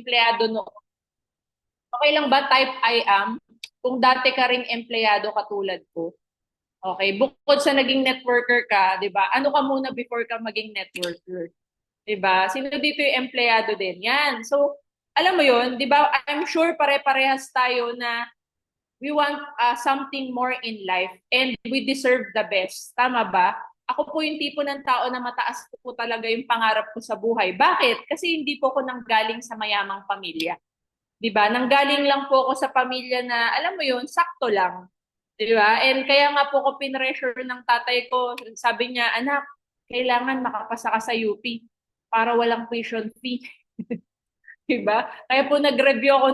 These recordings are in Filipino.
empleyado no. Okay lang ba type I am? Kung dati ka ring empleyado katulad ko. Okay, bukod sa naging networker ka, 'di ba? Ano ka muna before ka maging networker? 'Di ba? Sino dito yung empleyado din? Yan. So, alam mo 'yun, 'di ba? I'm sure pare-parehas tayo na we want something more in life and we deserve the best. Tama ba? Ako po yung tipo ng tao na mataas po talaga yung pangarap ko sa buhay. Bakit? Kasi hindi po ako nanggaling sa mayamang pamilya. 'Di ba? Nanggaling lang po ako sa pamilya na alam mo yun, sakto lang. 'Di ba? And kaya nga po ko pinressure ng tatay ko. Sabi niya, "Anak, kailangan makapasa ka sa UP para walang tuition fee." 'Di ba? Kaya po nag-review ako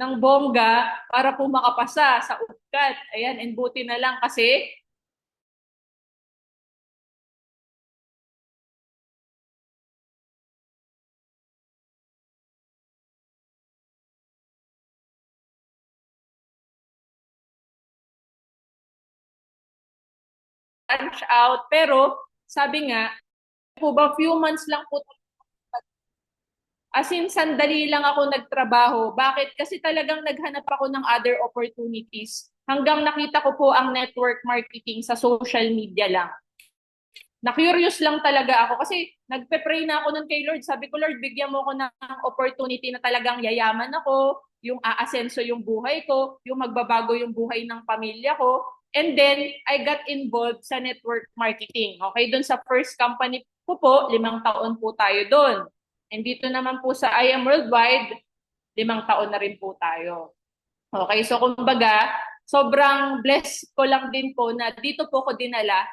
ng bongga para po makapasa sa UPCAT. Ayan, and buti na lang kasi lunch out. Pero sabi nga, po ba few months lang po. As in, sandali lang ako nagtrabaho. Bakit? Kasi talagang naghanap ako ng other opportunities. Hanggang nakita ko po ang network marketing sa social media lang. Na-curious lang talaga ako kasi nagpe-pray na ako nun kay Lord. Sabi ko, Lord, bigyan mo ko ng opportunity na talagang yayaman ako, yung aasenso yung buhay ko, yung magbabago yung buhay ng pamilya ko. And then, I got involved sa network marketing. Okay, doon sa first company ko po, 5 taon po tayo doon. And dito naman po sa I Am Worldwide, 5 taon na rin po tayo. Okay, so kumbaga, sobrang blessed ko lang din po na dito po ko dinala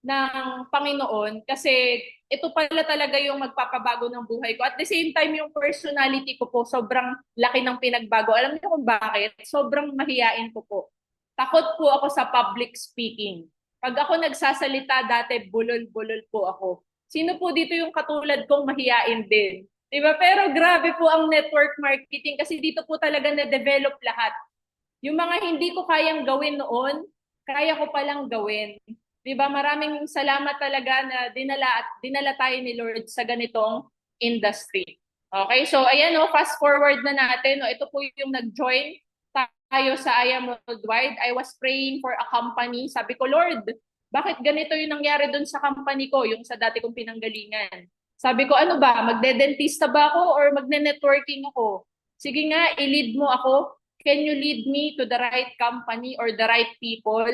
ng Panginoon kasi ito pala talaga yung magpapabago ng buhay ko. At the same time, yung personality ko po, sobrang laki ng pinagbago. Alam niyo kung bakit? Sobrang mahiyain ko po. Takot po ako sa public speaking. Pag ako nagsasalita dati, bulol-bulol po ako. Sino po dito yung katulad kong mahiyain din? Diba? Pero grabe po ang network marketing kasi dito po talaga na-develop lahat. Yung mga hindi ko kayang gawin noon, kaya ko palang gawin. 'Di ba? Maraming salamat talaga na dinala tayo ni Lord sa ganitong industry. Okay, so ayan no, fast forward na natin. No, ito po yung nag-join tayo sa I Am Worldwide. I was praying for a company. Sabi ko, Lord, bakit ganito yung nangyari doon sa company ko, yung sa dati kong pinanggalingan? Sabi ko, ano ba, magde-dentista ba ako or magne-networking ako? Sige nga, i-lead mo ako. Can you lead me to the right company or the right people?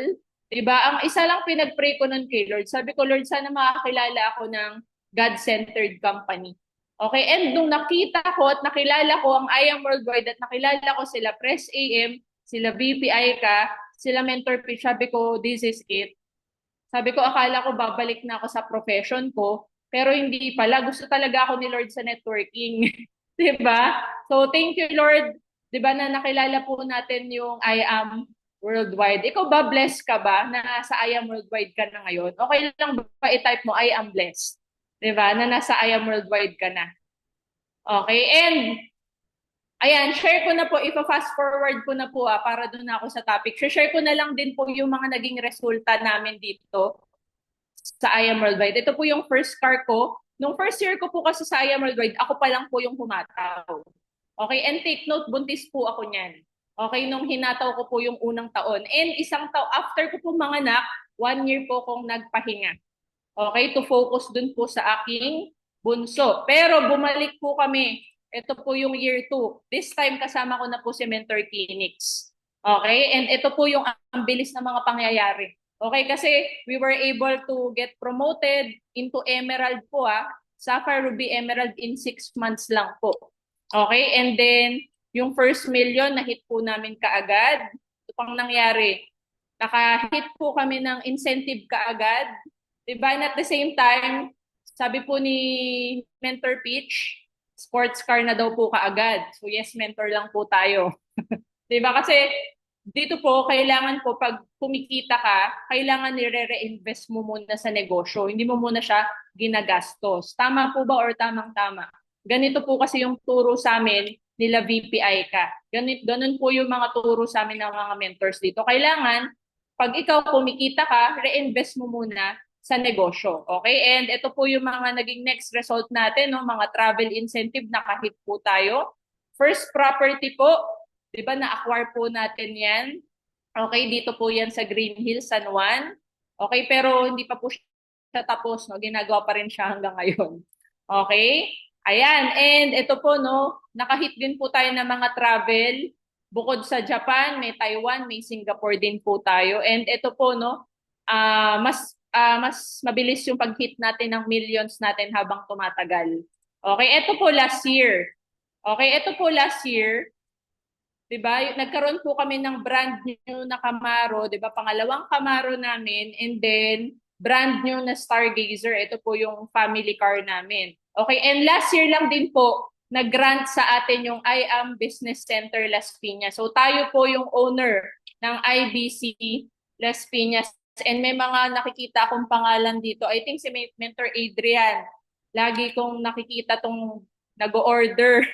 Diba? Ang isa lang pinag-pray ko nun kay Lord. Sabi ko, Lord, sana makakilala ako ng God-centered company. Okay, and nung nakita ko at nakilala ko ang I Am Worldwide at nakilala ko sila Press AM, sila BPI ka, sila Mentor Pitch, sabi ko, this is it. Sabi ko, akala ko babalik na ako sa profession ko, pero hindi pala. Gusto talaga ako ni Lord sa networking. 'Di ba? So, thank you, Lord. 'Di ba na nakilala po natin yung I Am Worldwide. Ikaw ba, blessed ka ba na sa I Am Worldwide ka na ngayon? Okay lang ba i-type mo, I am blessed? 'Di ba? Na nasa I Am Worldwide ka na. Okay, and ayan, share ko na po, ipa-fast forward ko na po para doon na ako sa topic. Share ko na lang din po yung mga naging resulta namin dito sa I Am Worldwide. Ito po yung first car ko. Nung first year ko po kasi sa I Am Worldwide, ako pa lang po yung humataw. Okay, and take note, buntis po ako niyan. Okay, nung hinataw ko po yung unang taon. And isang taon, after ko po manganak, 1 year po akong nagpahinga. Okay, to focus dun po sa aking bunso. Pero bumalik po kami. Ito po yung year 2. This time kasama ko na po si Mentor Clinics. Okay, and ito po yung ang bilis na mga pangyayari. Okay, kasi we were able to get promoted into Emerald po Sapphire, Ruby, Emerald in 6 months lang po. Okay, and then yung first million na hit po namin kaagad. Ito pang nangyari. Naka-hit po kami ng incentive kaagad. Diba? And at the same time, sabi po ni Mentor Pitch, sports car na daw po kaagad. So yes, mentor lang po tayo. Diba? Kasi dito po, kailangan po pag kumikita ka, kailangan nire-reinvest mo muna sa negosyo. Hindi mo muna siya ginagastos. Tama po ba or tamang-tama? Ganito po kasi yung turo sa amin nila VPI ka. Ganun po yung mga turo sa amin ng mga mentors dito. Kailangan, pag ikaw kumikita ka, reinvest mo muna sa negosyo. Okay? And ito po yung mga naging next result natin, no? Mga travel incentive, nakahit po tayo. first property po, di ba na-acquire po natin yan. Okay, dito po yan sa Green Hills, San Juan. Okay, pero hindi pa po siya tapos, no? Ginagawa pa rin siya hanggang ngayon. Okay? Ayan, and ito po, no, nakahit din po tayo ng mga travel. Bukod sa Japan, may Taiwan, may Singapore din po tayo. And ito po, no, mas mabilis yung pag-hit natin ng millions natin habang tumatagal. Okay, ito po last year. Okay, ito po last year, 'di ba? Nagkaroon po kami ng brand new na Camaro, 'di ba? Pangalawang Camaro namin, and then brand new na Stargazer. Ito po yung family car namin. Okay, and last year lang din po nag-grant sa atin yung I Am Business Center Las Piñas. So tayo po yung owner ng IBC Las Piñas, and may mga nakikita akong pangalan dito. I think si Mentor Adrian. Lagi kong nakikita tong nag-order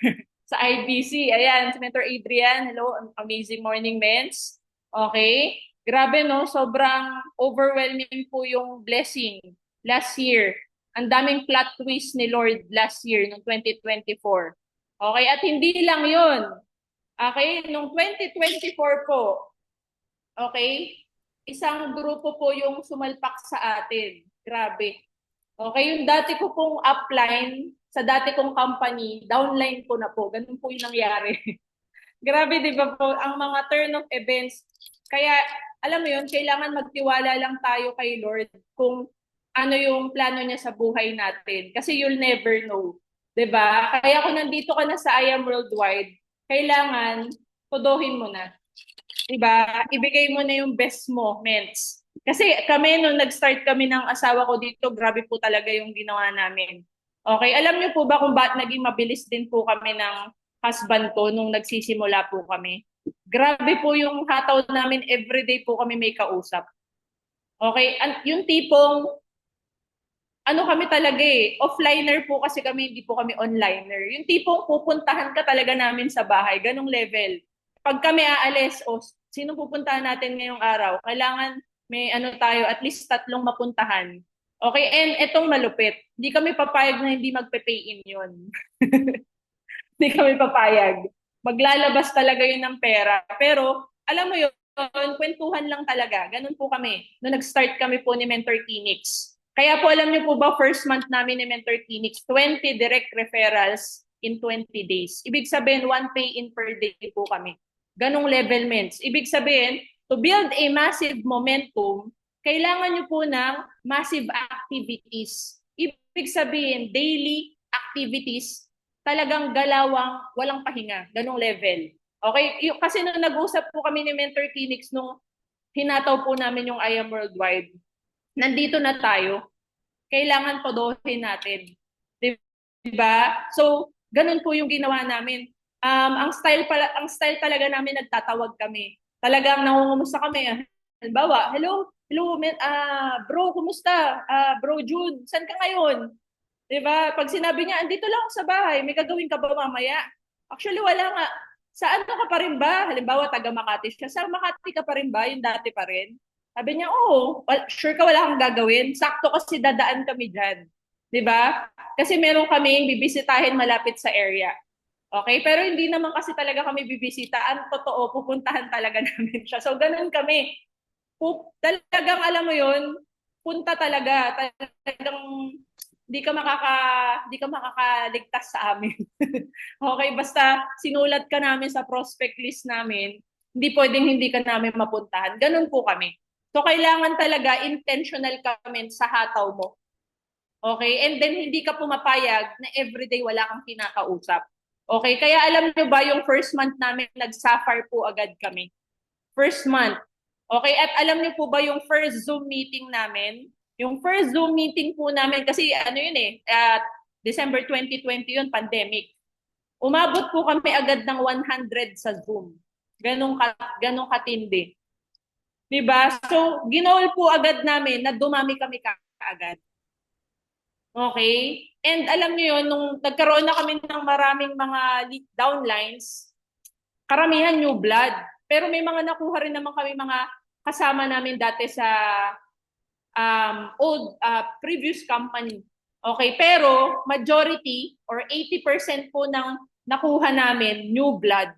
sa IBC. Ayan, si Mentor Adrian. Hello, amazing morning, Mens. Okay. Grabe, no? Sobrang overwhelming po yung blessing last year. Ang daming plot twist ni Lord last year, noong 2024. Okay, at hindi lang yun. Okay, noong 2024 po, okay, isang grupo po yung sumalpak sa atin. Grabe. Okay, yung dati ko pong upline sa dati kong company, downline ko na po. Ganun po yung nangyari. Grabe, di ba po? Ang mga turn of events. Kaya, alam mo yun, kailangan magtiwala lang tayo kay Lord kung ano yung plano niya sa buhay natin. Kasi you'll never know. Di ba? Kaya kung nandito ka na sa I Am Worldwide, kailangan tuduhin mo na. Di ba? Ibigay mo na yung best mo, Ments. Kasi kami, nung nag-start kami ng asawa ko dito, grabe po talaga yung ginawa namin. Okay, alam niyo po ba kung bakit naging mabilis din po kami ng husband ko nung nagsisimula po kami? Grabe po yung hataw namin, everyday po kami may kausap. Okay, yung tipong, ano kami talaga offliner po kasi kami, hindi po kami onliner. Yung tipong pupuntahan ka talaga namin sa bahay, ganong level. Pag kami aalis, sino pupuntahan natin ngayong araw? Kailangan may ano tayo, at least 3 mapuntahan. Okay, and etong malupit, hindi kami papayag na hindi magpe-pay-in yun. Hindi kami papayag. Maglalabas talaga yun ng pera. Pero, alam mo yun, kwentuhan lang talaga. Ganun po kami. Noong nag-start kami po ni Mentor Kinix. Kaya po alam niyo po ba, first month namin ni Mentor Kinix, 20 direct referrals in 20 days. Ibig sabihin, 1 pay-in per day po kami. Ganong level, Ments. Ibig sabihin, to build a massive momentum, kailangan nyo po ng massive activities. Ibig sabihin, daily activities, talagang galawang, walang pahinga, ganong level. Okay? Kasi nung nag-usap po kami ni Mentor Kinix nung hinataw po namin yung I Am Worldwide, nandito na tayo, kailangan podohin natin. Diba? So, ganun po yung ginawa namin. Ang style talaga namin, nagtatawag kami. Talagang nangungumusta kami. Halimbawa, hello, bro, kumusta? Bro June, saan ka ngayon? 'Di ba? Pag sinabi niya, andito lang ako sa bahay, may gagawin ka ba mamaya? Actually, wala nga. Saan ka pa rin ba? Halimbawa, taga Makati siya. Sa Makati ka pa rin ba? Yung dati pa rin? Sabi niya, oo. Sure ka wala kang gagawin? Sakto kasi dadaan kami dyan. 'Di ba? Kasi meron kaming bibisitahin malapit sa area. Okay? Pero hindi naman kasi talaga kami bibisita. Ang totoo, pupuntahan talaga namin siya. So, ganun kami. Talagang alam mo yun, punta talaga. Talagang di ka makakaligtas sa amin. Okay, basta sinulat ka namin sa prospect list namin, hindi pwedeng hindi ka namin mapuntahan. Ganun po kami. So, kailangan talaga intentional kami sa hataw mo. Okay? And then, hindi ka pumapayag na everyday wala kang kinakausap. Okay? Kaya alam nyo ba, yung first month namin, nag-sapphire po agad kami. First month. Okay? At alam nyo po ba yung first Zoom meeting namin? Yung first Zoom meeting po namin, kasi ano yun December 2020 yun, pandemic. Umabot po kami agad ng 100 sa Zoom. Ganong katindi. Diba? So, ginol po agad namin na dumami kami kaagad. Okay? And alam niyo yun, nung nagkaroon na kami ng maraming mga downlines, karamihan new blood. Pero may mga nakuha rin naman kami mga kasama namin dati sa previous company. Okay? Pero majority or 80% po ng nakuha namin new blood.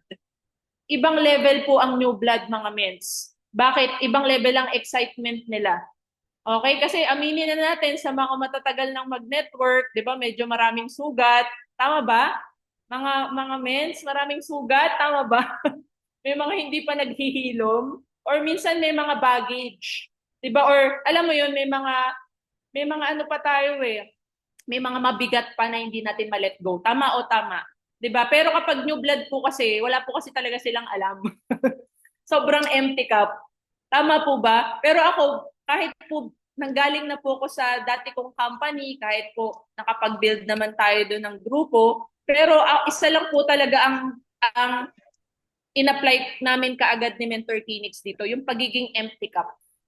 Ibang level po ang new blood, mga mens. Bakit? Ibang level ang excitement nila. Okay? Kasi aminin na natin sa mga matatagal ng mag-network, di ba, medyo maraming sugat. Tama ba? Mga mens, maraming sugat. Tama ba? May mga hindi pa naghihilom. Or minsan may mga baggage. Di ba? Or alam mo yun, may mga ano pa tayo eh. May mga mabigat pa na hindi natin ma-let go. Tama o tama? 'Di ba? Pero kapag new blood po kasi, wala po kasi talaga silang alam. Sobrang empty cup. Tama po ba? Pero ako, kahit po nanggaling na po ako sa dati kong company, kahit po nakapag-build naman tayo doon ng grupo, pero isa lang po talaga ang in-apply namin kaagad ni Mentor Phoenix dito, yung pagiging empty cup.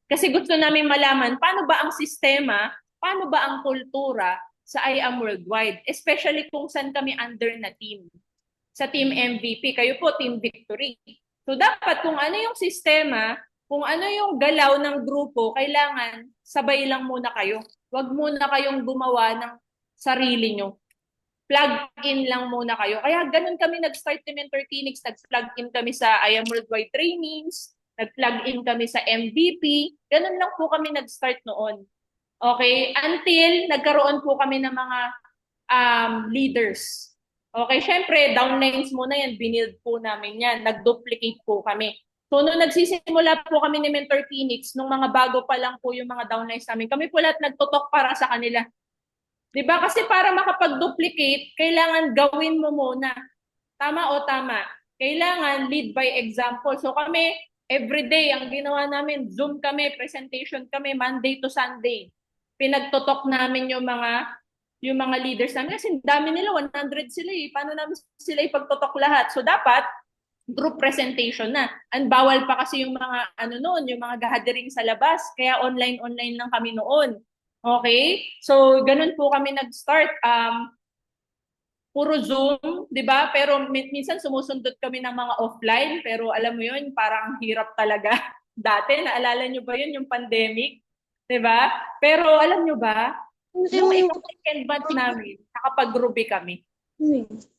Kasi gusto namin malaman paano ba ang sistema, paano ba ang kultura sa I Am Worldwide, especially kung saan kami under na team. Sa Team MVP, kayo po Team Victory. So dapat kung ano yung sistema, kung ano yung galaw ng grupo, kailangan sabay lang muna kayo. Huwag muna kayong gumawa ng sarili nyo. Plug in lang muna kayo. Kaya ganun kami nag-start ni Mentor Phoenix. Nag-plug in kami sa I Am Worldwide Trainings. Nag-plug in kami sa MVP. Ganun lang po kami nag-start noon. Okay? Until nagkaroon po kami ng mga leaders. Okay? Syempre, downlines muna yan. Binild po namin yan. Nag-duplicate po kami. So, nung nagsisimula po kami ni Mentor Phoenix, nung mga bago pa lang po yung mga downlines namin, kami po lahat nagtutok para sa kanila. 'Di ba? Kasi para makapag-duplicate, kailangan gawin mo muna. Tama o tama? Kailangan lead by example. So kami, everyday, ang ginawa namin, Zoom kami, presentation kami, Monday to Sunday. Pinagtutok namin yung mga leaders namin. Kasi dami nila, 100 sila eh. Paano namin sila ipagtutok lahat? So dapat, group presentation na. And bawal pa kasi yung mga yung mga gathering sa labas. Kaya online lang kami noon. Okay? So, ganun po kami nag-start. Puro Zoom, di ba? Pero minsan sumusundot kami ng mga offline. Pero alam mo yun, parang hirap talaga. Dati, naalala nyo ba yun, yung pandemic? Di ba? Pero alam nyo ba, nung second month namin, nakapag-Ruby kami.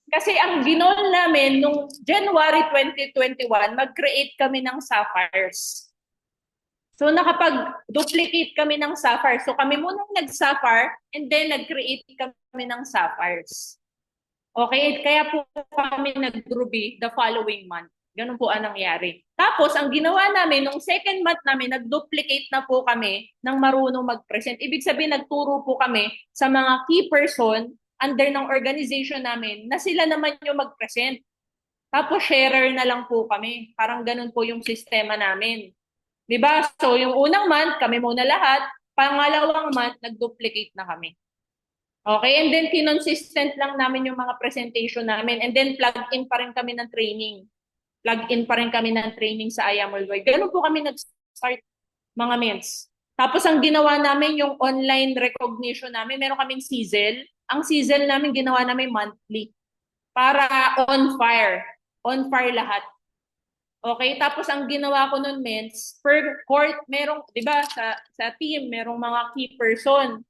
Kasi ang ginol namin, nung January 2021, mag-create kami ng Sapphires. So nakapag-duplicate kami ng Sapphire. So kami muna nag-Sapphire and then nag-create kami ng Sapphires. Okay? Kaya po kami nag-Ruby the following month. Ganun po ang nangyari. Tapos ang ginawa namin, nung second month namin, nag-duplicate na po kami ng marunong mag-present. Ibig sabihin, nagturo po kami sa mga key person under ng organization namin na sila naman yung mag-present. Tapos sharer na lang po kami. Parang ganun po yung sistema namin. Diba? So, yung unang month, kami muna lahat. Pangalawang month, nag-duplicate na kami. Okay? And then, kinonsistent lang namin yung mga presentation namin. And then, plug-in pa rin kami ng training. Plug-in pa rin kami ng training sa I Am Worldwide. Ganun po kami nag-start, mga mens. Tapos, ang ginawa namin, yung online recognition namin, meron kaming Sizzle. Ang Sizzle namin, ginawa namin monthly. Para on fire. On fire lahat. Okay, tapos ang ginawa ko nun, mens, per court, merong, di ba, sa team, merong mga key person.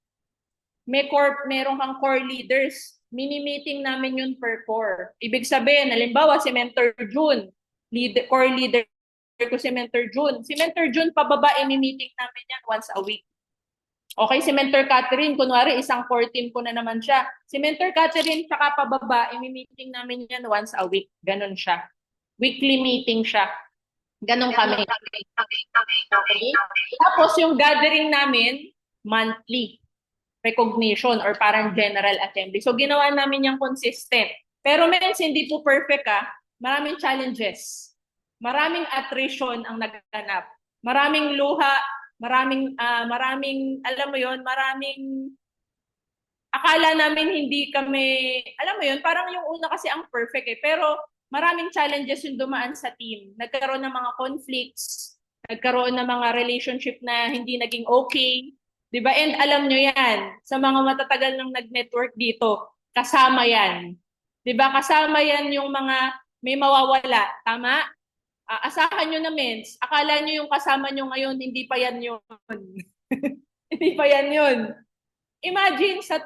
Merong kang core leaders. Mini-meeting namin yun per core. Ibig sabihin, halimbawa, si Mentor June, core leader ko si Mentor June. Si Mentor June, pababa, ini-meeting namin yan once a week. Okay, si Mentor Catherine, kunwari, isang core team ko na naman siya. Si Mentor Catherine, saka pababa, ini-meeting namin yan once a week. Ganon siya. Weekly meeting siya. Ganon kami. Okay? Tapos yung gathering namin, monthly recognition or parang general assembly. So ginawa namin yung consistent. Pero mens, hindi po perfect Maraming challenges. Maraming attrition ang naganap. Maraming luha, maraming alam mo yon, maraming akala namin hindi kami, alam mo yon, parang yung una kasi ang perfect pero maraming challenges yung dumaan sa team. Nagkaroon ng mga conflicts, nagkaroon ng mga relationship na hindi naging okay. Diba? And alam nyo yan, sa mga matatagal ng nag-network dito, kasama yan. Diba? Kasama yan yung mga may mawawala. Tama? Asahan nyo na, mens. Akala nyo yung kasama nyo ngayon, hindi pa yan yun. Hindi pa yan yun. Imagine, sa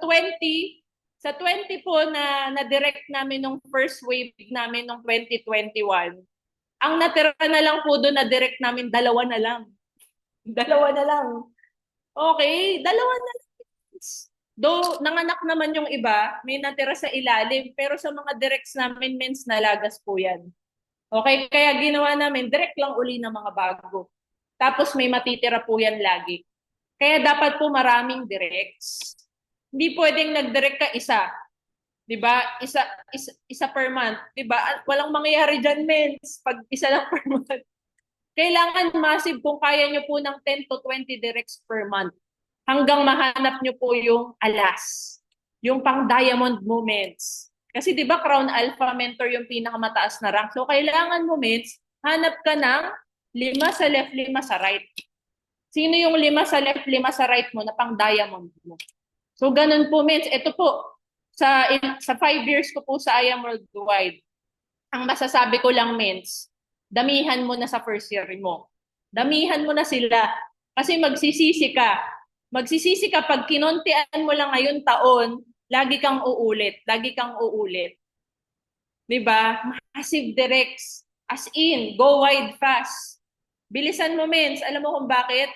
Sa 20 po na-direct namin nung first wave namin nung 2021, ang natira na lang po doon na direct namin, dalawa na lang. Dalawa na lang. Okay, dalawa na lang. Though nanganak naman yung iba, may natira sa ilalim, pero sa mga directs namin, mens nalagas po yan. Okay, kaya ginawa namin, direct lang uli ng mga bago. Tapos may matitira po yan lagi. Kaya dapat po maraming directs. Hindi pwedeng nag-direct ka isa. 'Di ba? Isa per month, 'di ba? Walang mangyayari diyan, mens, pag isa lang per month. Kailangan massive kung kaya nyo po ng 10 to 20 directs per month. Hanggang mahanap nyo po yung alas, yung pang diamond moments. Kasi 'di ba Crown Alpha Mentor yung pinakamataas na rank. So kailangan moments, hanap ka ng 5 sa left, 5 sa right. Sino yung 5 sa left, 5 sa right mo na pang diamond mo? So ganun po, mens. Ito po, sa 5 years ko po sa I Am Worldwide, ang masasabi ko lang, mens, damihan mo na sa first year mo. Damihan mo na sila. Kasi magsisisi ka. Magsisisi ka pag kinontian mo lang ngayon taon, lagi kang uulit. Lagi kang uulit. 'Di ba? Massive directs. As in, go wide fast. Bilisan mo, mens. Alam mo kung bakit?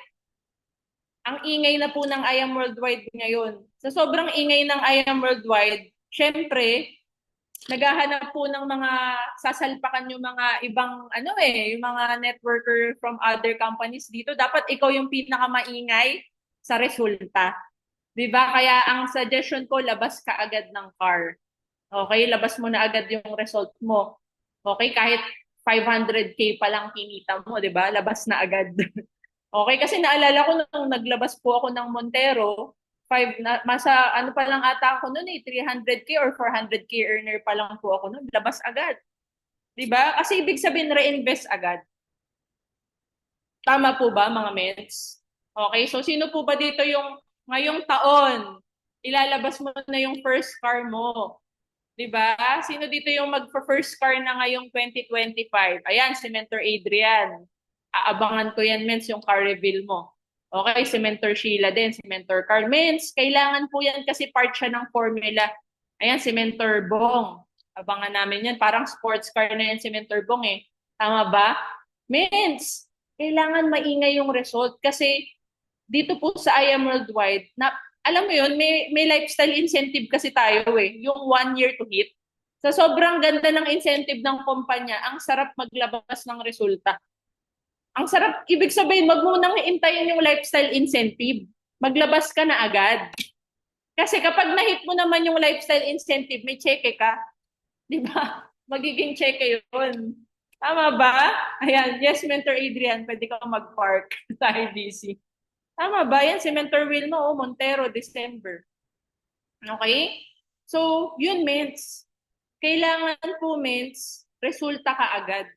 Ang ingay na po ng I Am Worldwide ngayon. Sa sobrang ingay ng I Am Worldwide, syempre, naghahanap po ng mga sasalpakan yung mga ibang yung mga networker from other companies dito. Dapat ikaw yung pinakamaingay sa resulta. 'Di ba? Kaya ang suggestion ko, labas ka agad ng car. Okay, labas mo na agad yung result mo. Okay, kahit 500K pa lang kinita mo, 'di ba? Labas na agad. Okay, kasi naalala ko nung naglabas po ako ng Montero, masa ano pa lang ata ako noon 300K or 400K earner pa lang po ako noon, labas agad. 'Di ba? Kasi ibig sabihin reinvest agad. Tama po ba, mga mens? Okay, so sino po ba dito yung ngayong taon ilalabas mo na yung first car mo? 'Di ba? Sino dito yung magfa-first car na ngayong 2025? Ayan, si Mentor Adrian. Aabangan ko yan, mens, yung car reveal mo. Okay, si Mentor Sheila din, si Mentor Carl. Mens, kailangan po yan kasi part siya ng formula. Ayan, si Mentor Bong. Abangan namin yan. Parang sports car na yan si Mentor Bong eh. Tama ba? Mens, kailangan maingay yung result kasi dito po sa I Am Worldwide, na, alam mo yun, may lifestyle incentive kasi tayo eh. Yung 1 year to hit. Sa sobrang ganda ng incentive ng kumpanya, ang sarap maglabas ng resulta. Ang sarap, ibig sabihin, wag mo nang hintayin yung lifestyle incentive. Maglabas ka na agad. Kasi kapag na-hit mo naman yung lifestyle incentive, may cheque ka. Di ba? Magiging cheque yun. Tama ba? Ayan, yes, Mentor Adrian, pwede ka mag-park sa IDC. Tama ba? Yan, si Mentor Wilma, Montero, December. Okay? So, yun, mens. Kailangan po, mens, resulta ka agad.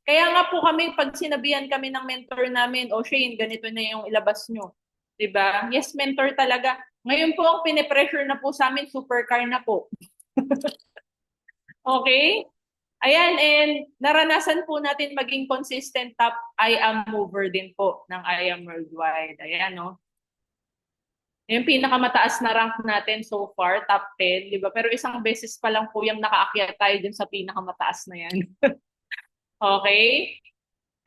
Kaya nga po kami, pag sinabihan kami ng mentor namin, Shane, ganito na yung ilabas nyo. 'Di ba? Yes, mentor talaga. Ngayon po, ang pinipressure na po sa amin, supercar na po. Okay? Ayan, and naranasan po natin maging consistent top I Am mover din po ng I Am Worldwide. Ayan, no? Yung pinakamataas na rank natin so far, top 10, 'di ba? Pero isang beses pa lang po yung nakaakyat tayo dun sa pinakamataas na yan. Okay?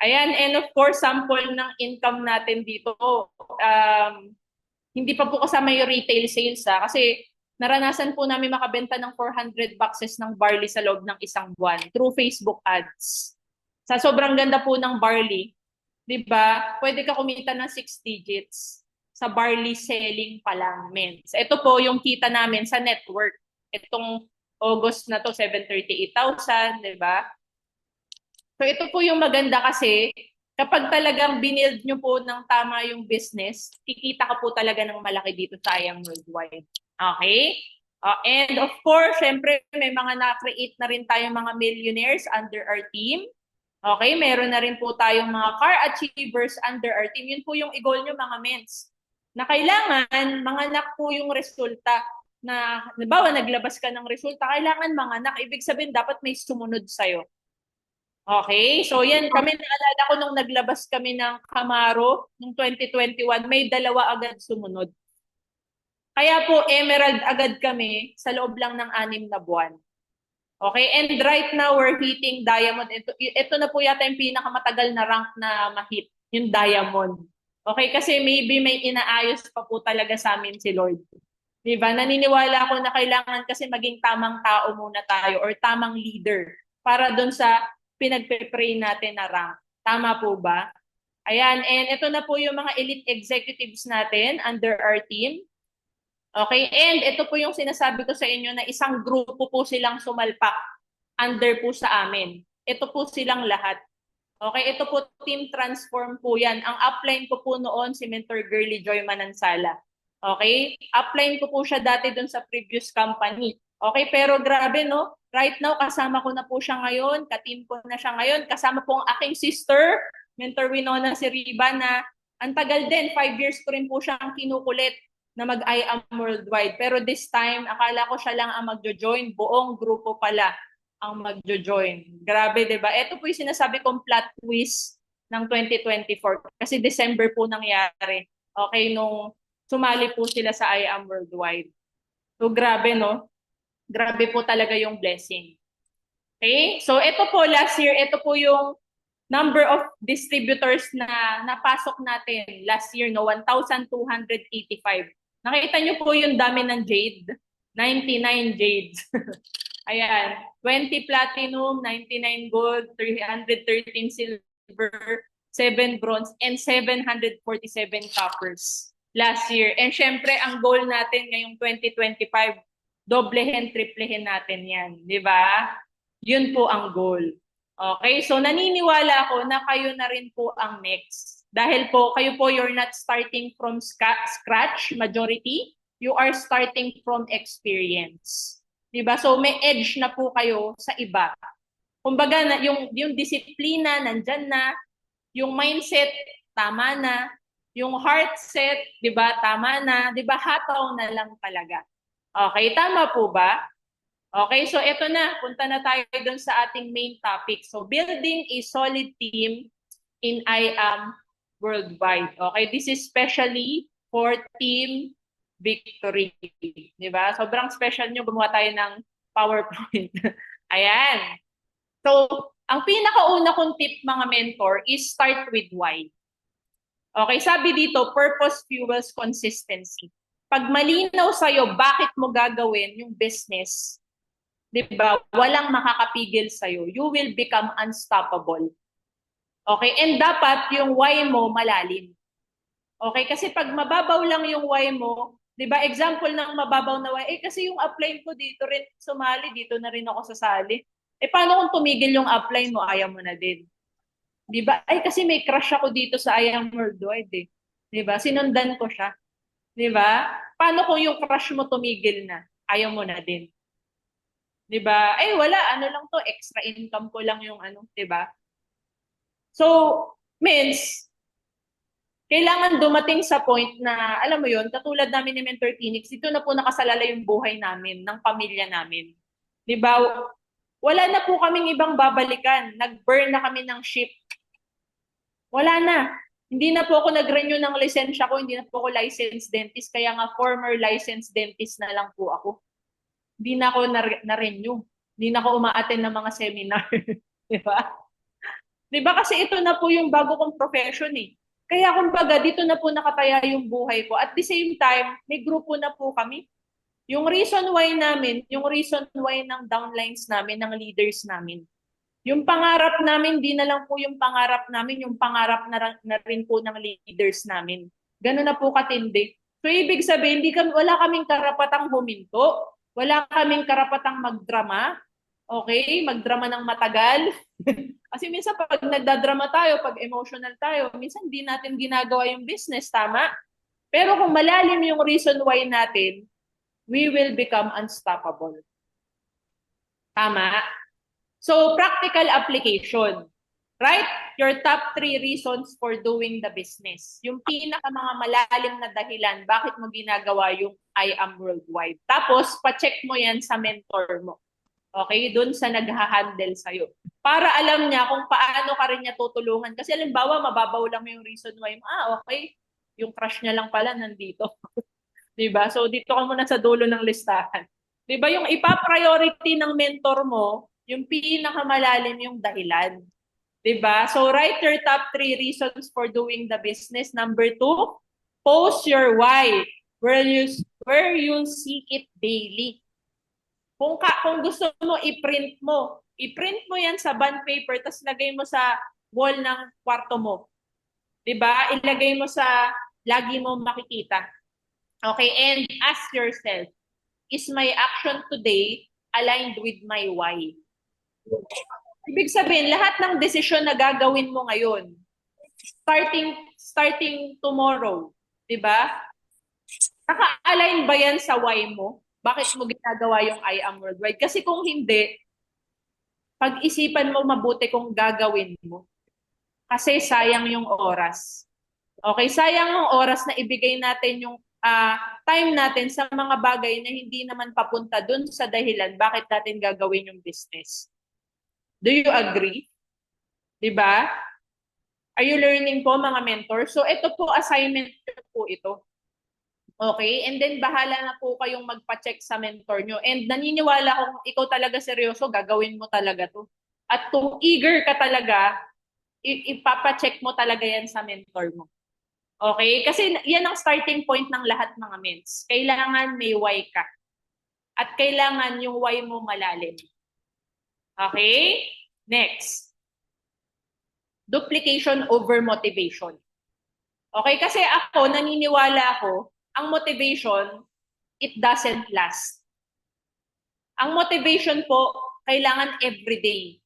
Ayan, and of course, sample ng income natin dito. Hindi pa po kasama yung retail sales kasi naranasan po namin makabenta ng 400 boxes ng barley sa loob ng isang buwan through Facebook ads. Sa sobrang ganda po ng barley, 'di ba? Pwede ka kumita ng 6 digits sa barley selling pa lang, mens. Ito po yung kita namin sa network. Itong August na to, 738,000, 'di ba? So ito po yung maganda kasi kapag talagang binild nyo po ng tama yung business, kikita ka po talaga ng malaki dito sa I Am Worldwide. Okay? And of course, syempre may mga na-create na rin tayong mga millionaires under our team. Okay? Meron na rin po tayong mga car achievers under our team. Yun po yung i-goal nyo, mga mens. Na kailangan manganak po yung resulta na, halimbawa, naglabas ka ng resulta, kailangan manganak. Ibig sabihin, dapat may sumunod sa'yo. Okay, so yan, kami naalala ko nung naglabas kami ng Camaro noong 2021, may dalawa agad sumunod. Kaya po, emerald agad kami sa loob lang ng 6 na buwan. Okay, and right now we're hitting diamond. Ito na po yata yung pinakamatagal na rank na ma-hit, yung diamond. Okay, kasi maybe may inaayos pa po talaga sa amin si Lord. Diba? Naniniwala ako na kailangan kasi maging tamang tao muna tayo or tamang leader para doon sa pinagpe-pray natin na rank. Tama po ba? Ayan, and ito na po yung mga elite executives natin under our team. Okay, and ito po yung sinasabi ko sa inyo na isang grupo po silang sumalpak under po sa amin. Ito po silang lahat. Okay, ito po Team Transform po yan. Ang upline ko po noon si Mentor Girly Joy Manansala. Okay, upline ko po siya dati dun sa previous company. Okay, pero grabe no, right now kasama ko na po siya ngayon, ka-team ko na siya ngayon, kasama po ang aking sister, Mentor Winona si Riba na ang tagal din, 5 years ko rin po siyang kinukulit na mag-I am worldwide. Pero this time, akala ko siya lang ang magjo-join. Buong grupo pala ang magjo-join. Grabe, di ba? Ito po yung sinasabi kong plot twist ng 2024. Kasi December po nangyari. Okay, nung sumali po sila sa I am worldwide. So grabe, no? Grabe po talaga yung blessing. Okay? So ito po last year, ito po yung number of distributors na napasok natin last year, no? 1,285. Nakita niyo po yung dami ng jade. 99 jades. Ayan. 20 platinum, 99 gold, 313 silver, 7 bronze, and 747 coppers last year. And syempre, ang goal natin ngayong 2025, doblehin, triplehin natin yan. Di ba? Yun po ang goal. Okay? So, naniniwala ako na kayo na rin po ang next. Dahil po, kayo po, you're not starting from scratch, majority. You are starting from experience. Diba? So may edge na po kayo sa iba. Kumbaga, yung disiplina, nandyan na. Yung mindset, tama na. Yung heart set, diba, tama na. Diba, hataw na lang talaga. Okay, tama po ba? Okay, so ito na. Punta na tayo dun sa ating main topic. So, building a solid team in I Am Worldwide. Okay, this is especially for Team Victory. Di ba? Sobrang special nyo. Gumawa tayo ng PowerPoint. Ayan. So, ang pinakauna kong tip mga mentor is start with why. Okay, sabi dito, purpose fuels consistency. Pag malinaw sa'yo bakit mo gagawin yung business, di ba, walang makakapigil sa'yo. You will become unstoppable. Okay, and dapat yung why mo malalim. Okay, kasi pag mababaw lang yung why mo, 'di ba? Example ng mababaw na why, kasi yung upline ko dito rin sumali, dito na rin ako sasali. Paano kung tumigil yung upline mo, ayaw mo na din. 'Di ba? Kasi may crush ako dito sa I Am Worldwide eh. 'Di ba? Sinundan ko siya. 'Di ba? Paano kung yung crush mo tumigil na? Ayaw mo na din. 'Di ba? Wala, ano lang to, extra income ko lang yung ano, 'di ba? So, means kailangan dumating sa point na, alam mo yun, katulad namin ni Mentor Phoenix, dito na po nakasalala yung buhay namin, ng pamilya namin. Di ba? Wala na po kaming ibang babalikan. Nag-burn na kami ng ship. Wala na. Hindi na po ako nag-renew ng lisensya ko, hindi na po ako licensed dentist, kaya nga former licensed dentist na lang po ako. Hindi na ako na-renew. Hindi na ako umaattend ng mga seminar. Di ba? Di ba kasi ito na po yung bago kong profession eh. Kaya kumbaga, dito na po nakataya yung buhay ko. At the same time, may grupo na po kami. Yung reason why namin, yung reason why ng downlines namin, ng leaders namin. Yung pangarap namin, di na lang po yung pangarap namin, yung pangarap na rin po ng leaders namin. Ganun na po katindi. So, ibig sabihin, wala kaming karapatang huminto. Wala kaming karapatang magdrama. Okay? Magdrama ng matagal. Kasi minsan pag nagdadrama tayo, pag emotional tayo, minsan hindi natin ginagawa yung business, tama? Pero kung malalim yung reason why natin, we will become unstoppable. Tama? So, practical application. Right? Your top 3 reasons for doing the business. Yung pinaka mga malalim na dahilan, bakit mo ginagawa yung I Am Worldwide. Tapos, pa-check mo yan sa mentor mo. Okay? Doon sa nagha-handle sa'yo. Para alam niya kung paano ka rin niya tutulungan. Kasi halimbawa, mababaw lang yung reason why. Okay, yung crush niya lang pala nandito. 'Di ba? So dito ka muna sa dulo ng listahan. 'Di ba yung ipa-priority ng mentor mo, yung pinakamalalim yung dahilan. 'Di ba? So write your top 3 reasons for doing the business. Number 2, post your why, where you see it daily. Kung gusto mo i-print mo 'yan sa bond paper tapos lagay mo sa wall ng kwarto mo. 'Di ba? Ilagay mo sa lagi mo makikita. Okay, and ask yourself, is my action today aligned with my why? Ibig sabihin, lahat ng desisyon na gagawin mo ngayon, starting tomorrow, 'di ba? Naka-align ba 'yan sa why mo? Bakit mo ginagawa yung I am worldwide? Kasi kung hindi, pag-isipan mo mabuti kung gagawin mo. Kasi sayang yung oras. Okay, sayang yung oras na ibigay natin yung time natin sa mga bagay na hindi naman papunta dun sa dahilan bakit natin gagawin yung business. Do you agree? 'Di ba? Are you learning po mga mentor? So ito po assignment po ito. Okay? And then bahala na po kayong magpa-check sa mentor nyo. And naniniwala kung ikaw talaga seryoso, gagawin mo talaga to. At kung eager ka talaga, ipapa-check mo talaga yan sa mentor mo. Okay? Kasi yan ang starting point ng lahat mga mens. Kailangan may why ka. At kailangan yung why mo malalim. Okay? Next. Duplication over motivation. Okay? Kasi ako, naniniwala ako, ang motivation, it doesn't last. Ang motivation po, kailangan everyday.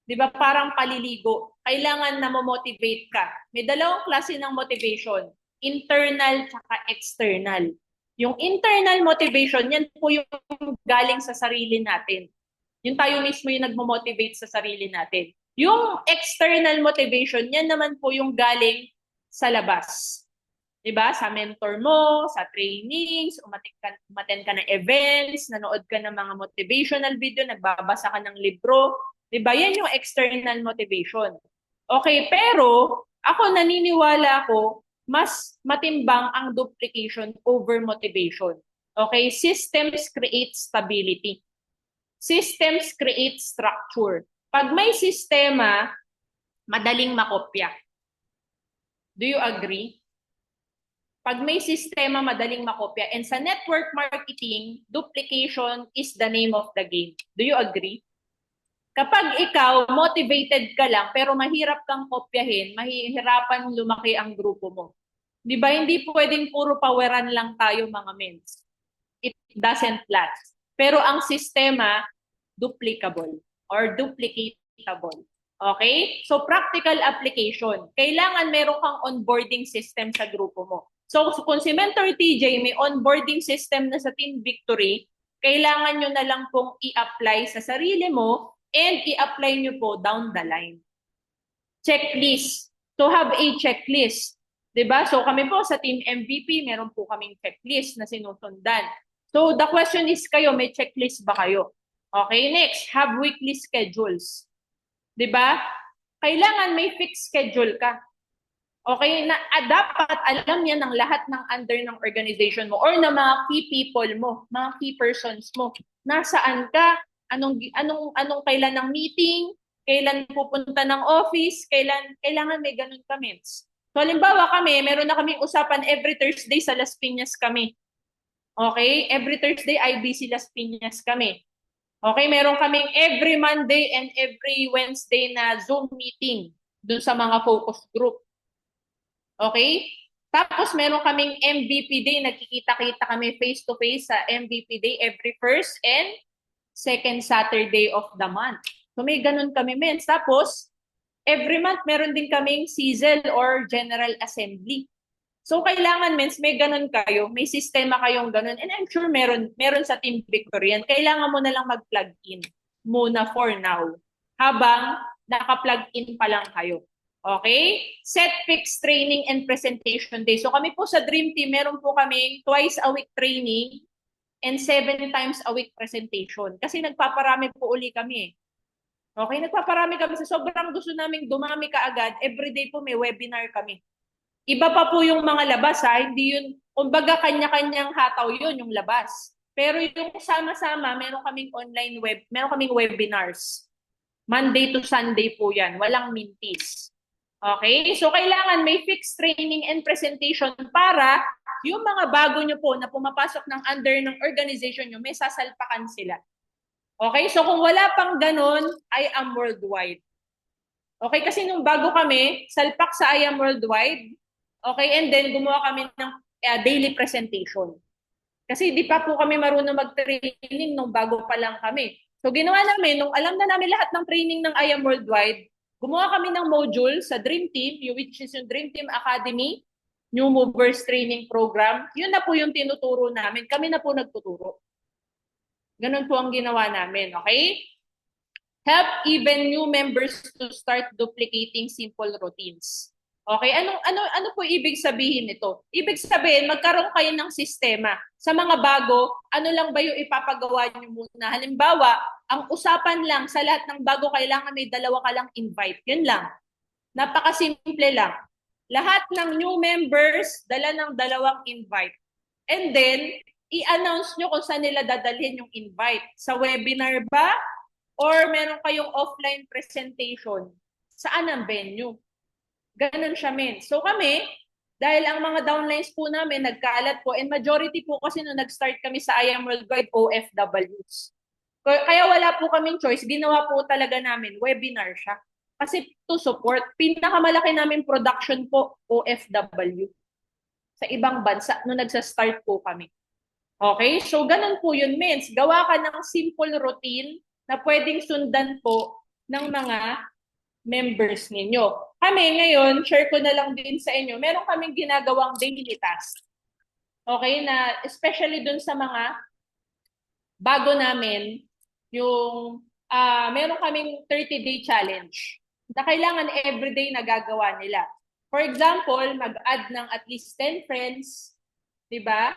Di ba? Parang paliligo. Kailangan na mo-motivate ka. May dalawang klase ng motivation. Internal tsaka external. Yung internal motivation, yan po yung galing sa sarili natin. Yung tayo mismo yung nagmo-motivate sa sarili natin. Yung external motivation, yan naman po yung galing sa labas. Diba? Sa mentor mo, sa trainings, umattend ka ng events, nanood ka ng mga motivational video, nagbabasa ka ng libro. Diba? Yan yung external motivation. Okay, pero ako naniniwala ko, mas matimbang ang duplication over motivation. Okay, systems create stability. Systems create structure. Pag may sistema, madaling makopya. Do you agree? Pag may sistema, madaling makopya. And sa network marketing, duplication is the name of the game. Do you agree? Kapag ikaw, motivated ka lang, pero mahirap kang kopyahin, mahihirapan lumaki ang grupo mo. Di ba? Hindi pwedeng puro poweran lang tayo mga mens. It doesn't last. Pero ang sistema, duplicable or duplicatable. Okay? So, practical application. Kailangan meron kang onboarding system sa grupo mo. So, kung si Mentor TJ may onboarding system na sa Team Victory, kailangan nyo na lang pong i-apply sa sarili mo and i-apply nyo po down the line. Checklist. So, have a checklist. Diba? So, kami po sa Team MVP, meron po kaming checklist na sinusundan. So, the question is kayo, may checklist ba kayo? Okay, next, have weekly schedules. Diba? Kailangan may fixed schedule ka. Okay, na dapat alam yan ng lahat ng under ng organization mo or ng mga key people mo, mga key persons mo. Nasaan ka? Anong kailan ng meeting? Kailan pupunta ng office? Kailangan may ganun kami. So, halimbawa kami, meron na kaming usapan every Thursday sa Las Piñas kami. Okay? Every Thursday, IBC Las Piñas kami. Okay? Meron kaming every Monday and every Wednesday na Zoom meeting dun sa mga focus group. Okay? Tapos meron kaming MVP Day, nagkikita-kita kami face-to-face sa MVP Day every first and second Saturday of the month. So may ganun kami, men. Tapos, every month meron din kaming CZL or General Assembly. So kailangan, men, may ganun kayo, may sistema kayong ganun. And I'm sure meron sa Team Victorian. Kailangan mo na lang mag-plug in muna for now. Habang naka-plug in pa lang kayo. Okay? Set fixed training and presentation day. So kami po sa Dream Team, meron po kami twice a week training and 7 times a week presentation. Kasi nagpaparami po uli kami. Okay? Nagpaparami kami. Sa sobrang gusto naming dumami kaagad, everyday po may webinar kami. Iba pa po yung mga labas ha, hindi yun, kumbaga kanya-kanyang hataw yun yung labas. Pero yung sama-sama, meron kaming webinars. Monday to Sunday po yan, walang mintis. Okay? So kailangan may fixed training and presentation para yung mga bago nyo po na pumapasok ng under ng organization nyo, may sasalpakan sila. Okay? So kung wala pang ganun, I am worldwide. Okay? Kasi nung bago kami, salpak sa I am worldwide. Okay? And then gumawa kami ng daily presentation. Kasi di pa po kami marunong mag-training nung bago pa lang kami. So ginawa namin, nung alam na namin lahat ng training ng I Am Worldwide, gumawa kami ng module sa Dream Team, which is yung Dream Team Academy, New Movers Training Program. Yun na po yung tinuturo namin. Kami na po nagtuturo. Ganun po ang ginawa namin, okay? Help even new members to start duplicating simple routines. Okay, ano po ibig sabihin nito? Ibig sabihin, magkaroon kayo ng sistema. Sa mga bago, ano lang ba yung ipapagawa niyo muna? Halimbawa, ang usapan lang sa lahat ng bago, kailangan may dalawa ka lang invite. Yun lang. Napakasimple lang. Lahat ng new members, dala ng dalawang invite. And then, i-announce nyo kung saan nila dadalhin yung invite. Sa webinar ba? Or meron kayong offline presentation? Saan ang venue? Ganun siya, men. So kami, dahil ang mga downlines po namin nagkaalat po, and majority po kasi nung nag-start kami sa I Am Worldwide, OFWs. Kaya wala po kaming choice, ginawa po talaga namin, webinar siya. Kasi to support, pinakamalaki namin production po, OFW. Sa ibang bansa, nung nagsa-start po kami. Okay? So ganun po yun, men. Gawa ka ng simple routine na pwedeng sundan po ng mga members ninyo. Kami ngayon, share ko na lang din sa inyo, meron kaming ginagawang daily task. Okay, na especially dun sa mga bago namin, yung meron kaming 30-day challenge na kailangan everyday nagagawa nila. For example, mag-add ng at least 10 friends, di ba?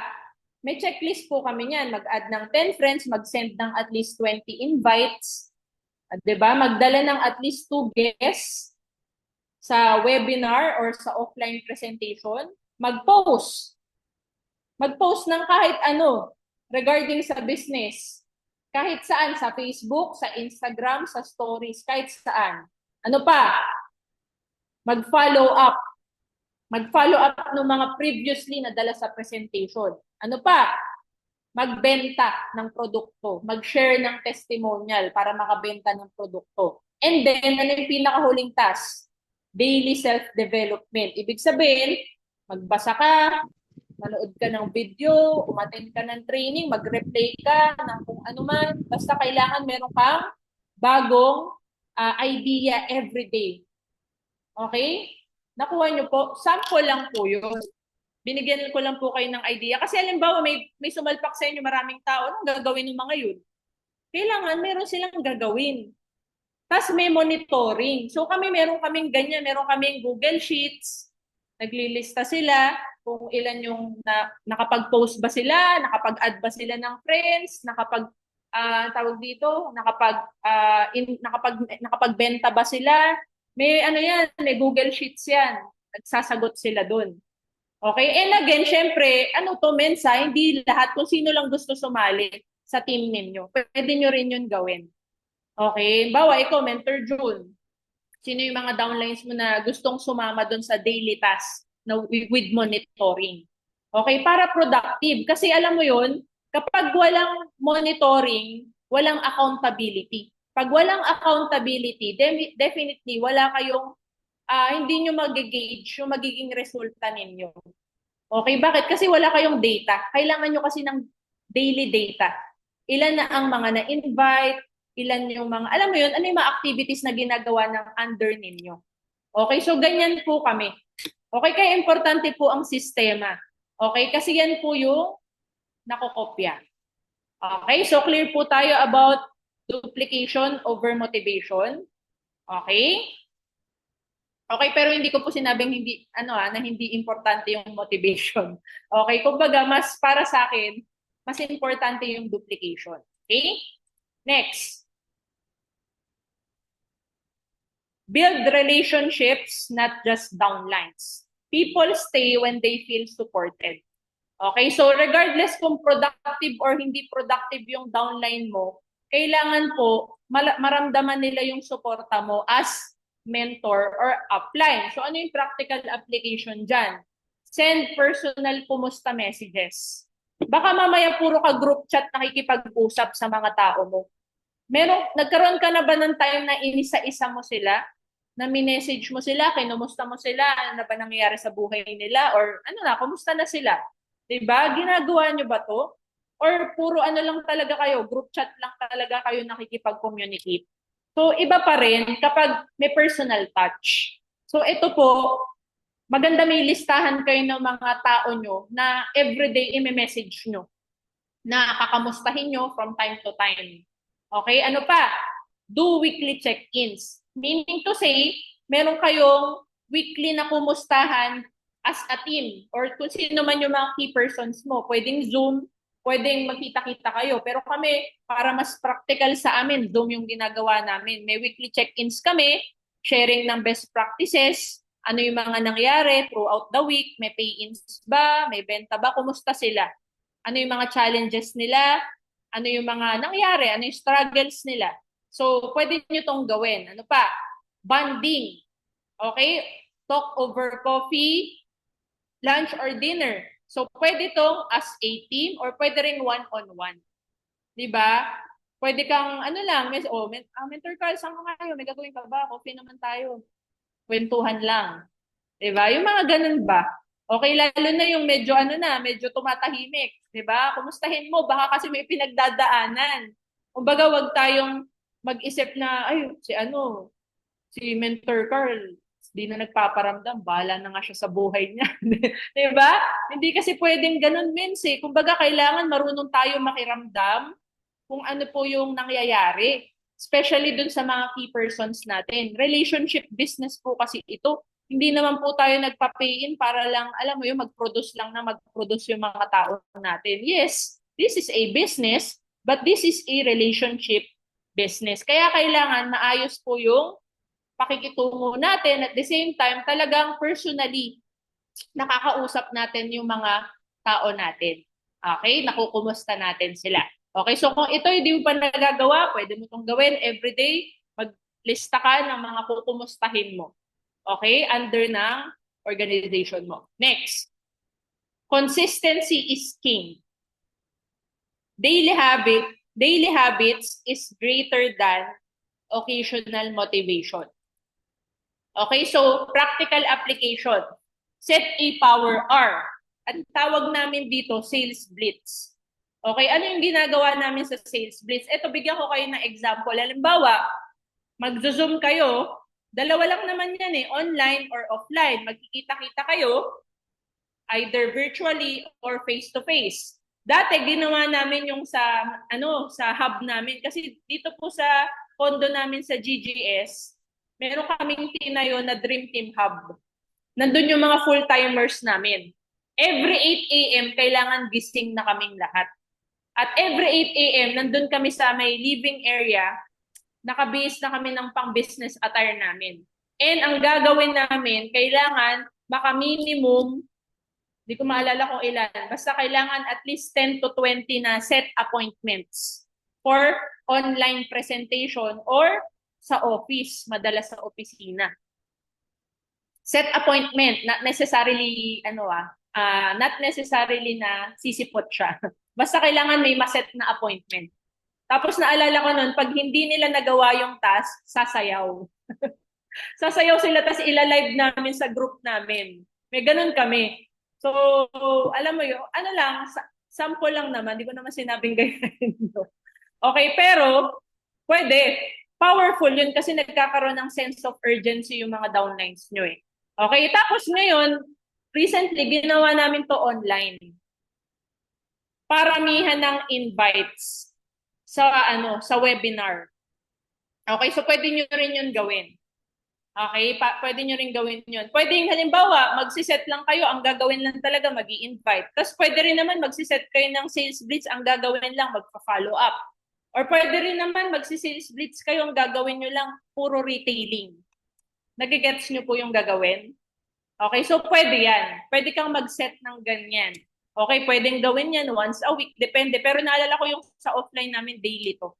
May checklist po kami niyan. Mag-add ng 10 friends, mag-send ng at least 20 invites, diba? Magdala ng at least 2 guests sa webinar or sa offline presentation. Mag-post. Mag-post ng kahit ano regarding sa business. Kahit saan, sa Facebook, sa Instagram, sa stories, kahit saan. Ano pa? Mag-follow up. Mag-follow up ng mga previously na dala sa presentation. Ano pa? Magbenta ng produkto, mag-share ng testimonial para makabenta ng produkto. And then, ano yung pinakahuling task? Daily self-development. Ibig sabihin, magbasa ka, manood ka ng video, umattend ka ng training, mag-replay ka ng kung ano man. Basta kailangan meron kang bagong idea every day. Okay? Nakuha nyo po? Sample lang po yun. Binigyan ko lang po kayo ng idea. Kasi halimbawa, may sumalpak sa inyo maraming tao, anong gagawin ng mga yun? Kailangan meron silang gagawin. Tapos may monitoring. So meron kaming ganyan, meron kaming Google Sheets, naglilista sila kung ilan yung nakapag-post ba sila, nakapag-add ba sila ng friends, tawag dito, nakapagbenta ba sila. May ano yan, may Google Sheets yan. Nagsasagot sila dun. Okay? And again, syempre, Mensa, hindi lahat, kung sino lang gusto sumali sa team ninyo. Pwede nyo rin yun gawin. Okay? Bawa, ikaw, Mentor June. Sino yung mga downlines mo na gustong sumama doon sa daily task na with monitoring? Okay? Para productive. Kasi alam mo yun, kapag walang monitoring, walang accountability. Pag walang accountability, definitely wala kayong hindi nyo mag-gauge yung magiging resulta ninyo. Okay, bakit? Kasi wala kayong data. Kailangan nyo kasi ng daily data. Ilan na ang mga na-invite, ilan yung mga, alam mo yun, ano yung mga activities na ginagawa ng under ninyo. Okay, so ganyan po kami. Okay, kaya importante po ang sistema. Okay, kasi yan po yung nakokopya. Okay, so clear po tayo about duplication over motivation. Okay? Okay, pero hindi ko po sinabing na hindi importante yung motivation. Okay, kumbaga mas para sa akin, mas importante yung duplication. Okay? Next. Build relationships, not just downlines. People stay when they feel supported. Okay, so regardless kung productive or hindi productive yung downline mo, kailangan po maramdaman nila yung suporta mo as mentor or upline. So ano yung practical application dyan? Send personal kumusta messages. Baka mamaya puro ka group chat nakikipag-usap sa mga tao mo. Nagkaroon ka na ba ng time na inisa-isa mo sila? Na minessage mo sila, kinumusta mo sila, ano na ba nangyayari sa buhay nila, or ano na, kumusta na sila? Diba? Ginagawa nyo ba to? Or puro ano lang talaga kayo, group chat lang talaga kayo nakikipag-communicate? So, iba pa rin kapag may personal touch. So, ito po, maganda may listahan kayo ng mga tao nyo na everyday i-message nyo, na kakamustahin nyo from time to time. Okay, ano pa? Do weekly check-ins. Meaning to say, meron kayong weekly na kumustahan as a team or kung sino man yung mga key persons mo. Pwedeng Zoom, pwedeng magkita-kita kayo. Pero kami, para mas practical sa amin, Zoom yung ginagawa namin. May weekly check-ins kami, sharing ng best practices, ano yung mga nangyari throughout the week, may pay-ins ba, may benta ba, kumusta sila? Ano yung mga challenges nila, ano yung mga nangyari, ano yung struggles nila. So, pwede nyo tong gawin. Ano pa? Bonding. Okay? Talk over coffee, lunch, or dinner. So, pwede tong as a team or pwede rin one-on-one. Diba? Pwede kang, ano lang, mentor Carl, saan ka kayo? May gagawin ka ba? Coffee naman tayo. Kwentuhan lang. Diba? Yung mga ganun ba? Okay, lalo na yung medyo medyo tumatahimik, 'di ba? Kumustahin mo, baka kasi may pinagdadaanan. Kumbaga, wag tayong mag-isip na ay si Mentor Carl, di na nagpaparamdam, bahala na nga siya sa buhay niya. 'Di ba? Hindi kasi pwedeng ganun minsan. Kumbaga, kailangan marunong tayo makiramdam kung ano po yung nangyayari. Especially dun sa mga key persons natin. Relationship business po kasi ito. Hindi naman po tayo nagpa-pay-in para lang, alam mo yung mag-produce yung mga tao natin. Yes, this is a business, but this is a relationship business. Kaya kailangan maayos po yung pakikitungo natin. At the same time, talagang personally, nakakausap natin yung mga tao natin. Okay? Nakukumusta natin sila. Okay, so kung ito hindi mo pa nagagawa, pwede mo itong gawin everyday. Maglista ka ng mga kukumustahin mo. Okay? Under ng organization mo. Next. Consistency is king. Daily habits is greater than occasional motivation. Okay? So, practical application. Set a power R. Ang tawag namin dito, sales blitz. Okay? Ano yung ginagawa namin sa sales blitz? Ito, bigyan ko kayo ng example. Halimbawa, mag-zoom kayo, dalawa lang naman yan online or offline. Magkikita-kita kayo, either virtually or face-to-face. Dati, ginawa namin yung sa hub namin. Kasi dito po sa condo namin sa GGS, meron kaming tinayo na Dream Team Hub. Nandun yung mga full-timers namin. Every 8 a.m., kailangan gising na kaming lahat. At every 8 a.m., nandun kami sa may living area, nakabihis na kami ng pang-business attire namin. And ang gagawin namin, kailangan maka-minimum, di ko maalala kung ilan, basta kailangan at least 10 to 20 na set appointments for online presentation or sa office, madalas sa opisina. Set appointment, not necessarily not necessarily na sisipot siya. Basta kailangan may maset na appointment. Tapos naalala ko nun, pag hindi nila nagawa yung task, sasayaw. Sasayaw sila, tapos ila-live namin sa group namin. May ganun kami. So, alam mo yun, sample lang naman, di ko naman sinabing ganyan. Okay, pero pwede. Powerful yun kasi nagkakaroon ng sense of urgency yung mga downlines nyo eh. Okay, tapos ngayon, recently, ginawa namin to online. Paramihan ng invites sa webinar. Okay, so pwede nyo rin yun gawin. Okay, pwede nyo rin gawin yun. Pwede halimbawa, magsiset lang kayo, ang gagawin lang talaga mag-i-invite. Tapos pwede rin naman magsiset kayo ng sales blitz, ang gagawin lang magpa-follow up. Or pwede rin naman magsi-sales blitz kayo, ang gagawin nyo lang puro retailing. Nagigets nyo po yung gagawin? Okay, so pwede yan. Pwede kang mag-set ng ganyan. Okay, pwedeng gawin yan once a week. Depende. Pero naalala ko yung sa offline namin, daily to.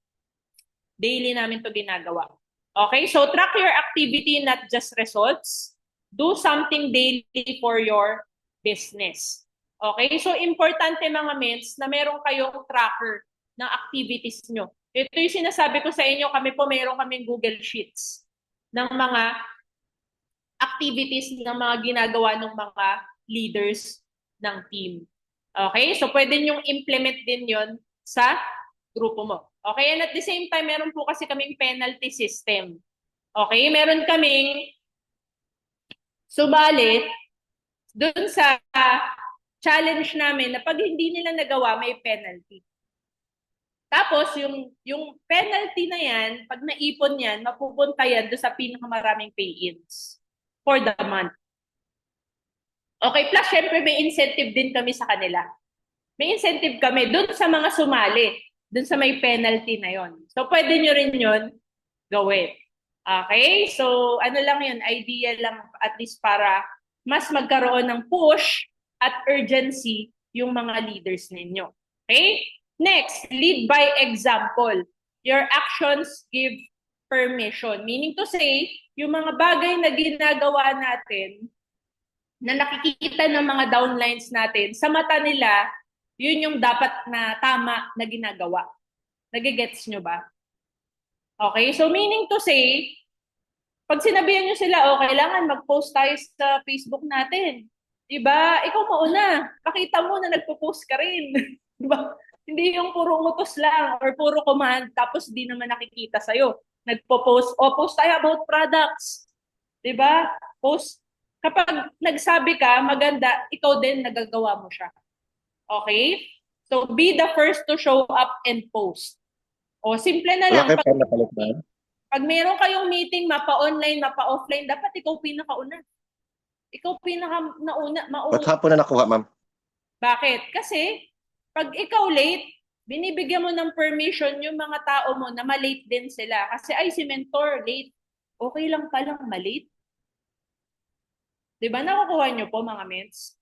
Daily namin to ginagawa. Okay, so track your activity, not just results. Do something daily for your business. Okay, so importante mga mens na meron kayong tracker ng activities nyo. Ito yung sinasabi ko sa inyo, kami po meron kaming Google Sheets ng mga activities ng mga ginagawa ng mga leaders ng team. Okay? So, pwede nyong implement din yon sa grupo mo. Okay? And at the same time, meron po kasi kaming penalty system. Okay? Meron kaming subalit dun sa challenge namin na pag hindi nila nagawa, may penalty. Tapos, yung penalty na yan, pag naipon yan, mapupunta yan doon sa pinakamaraming pay-ins for the month. Okay, plus syempre may incentive din kami sa kanila. May incentive kami doon sa mga sumali, doon sa may penalty na yon. So pwede nyo rin yon gawin. Okay, so ano lang yun, idea lang at least para mas magkaroon ng push at urgency yung mga leaders ninyo. Okay? Next, lead by example. Your actions give permission. Meaning to say, yung mga bagay na ginagawa natin, na nakikita ng mga downlines natin, sa mata nila, yun yung dapat na tama na ginagawa. Nagigets nyo ba? Okay, so meaning to say, pag sinabihan nyo sila, oh, kailangan mag-post tayo sa Facebook natin. Diba? Ikaw mauna. Pakita mo na nagpo-post ka rin. Diba? Hindi yung puro utos lang or puro command tapos di naman nakikita sa'yo. Nagpo-post, oh, post tayo about products. Diba? Post. Kapag nagsabi ka, maganda, ikaw din nagagawa mo siya. Okay? So, be the first to show up and post. O, simple na lang. Wala kayo pa napalit na? Pag meron kayong meeting, mapa-online, mapa-offline, dapat ikaw pinakauna. Ikaw pinaka-nauna, Ba't hapon na nakuha, ma'am? Bakit? Kasi, pag ikaw late, binibigyan mo ng permission yung mga tao mo na malate din sila. Kasi, ay, si mentor, late. Okay lang palang malate. Diba? Nakukuha nyo po, mga mens?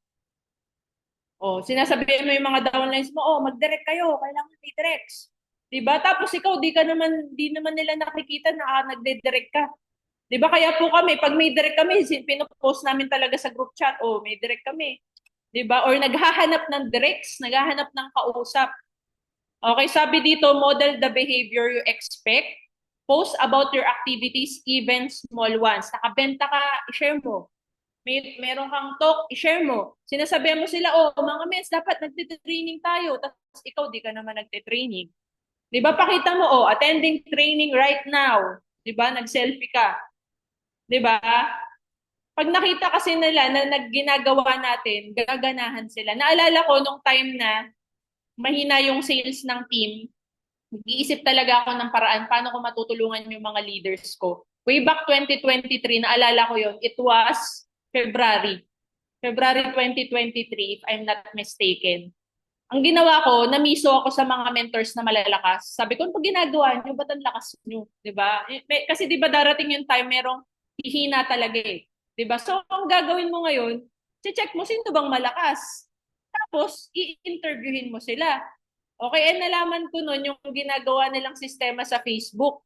O, sinasabihin mo yung mga downlines mo, oh, mag-direct kayo, kailangan may directs. Diba? Tapos ikaw, di naman nila nakikita na nagde-direct ka. Diba? Kaya po kami, pag may direct kami, pinopost namin talaga sa group chat, oh, may direct kami. Diba? Or naghahanap ng directs, naghahanap ng kausap. Okay, sabi dito, model the behavior you expect. Post about your activities, even small ones. Nakabenta ka, i-share mo. Meron kang talk, i-share mo. Sinasabihan mo sila, oh, mga mens, dapat nagtitraining tayo. Tapos ikaw, di ka naman nagtitraining. Di ba, pakita mo, oh, attending training right now. Di ba, nag-selfie ka. Di ba? Pag nakita kasi nila na nagginagawa natin, gaganahan sila. Naalala ko nung time na mahina yung sales ng team, nag-iisip talaga ako ng paraan paano ko matutulungan yung mga leaders ko. Way back 2023, naalala ko yun, it was February 2023, if I'm not mistaken. Ang ginawa ko, namiso ako sa mga mentors na malalakas. Sabi ko, pag ginagawa nyo, ba't ang lakas nyo? Diba? Kasi diba darating yung time, merong hihina talaga eh. Diba? So, ang gagawin mo ngayon, check mo sino bang malakas. Tapos, i-interviewin mo sila. Okay, and nalaman ko nun yung ginagawa nilang sistema sa Facebook,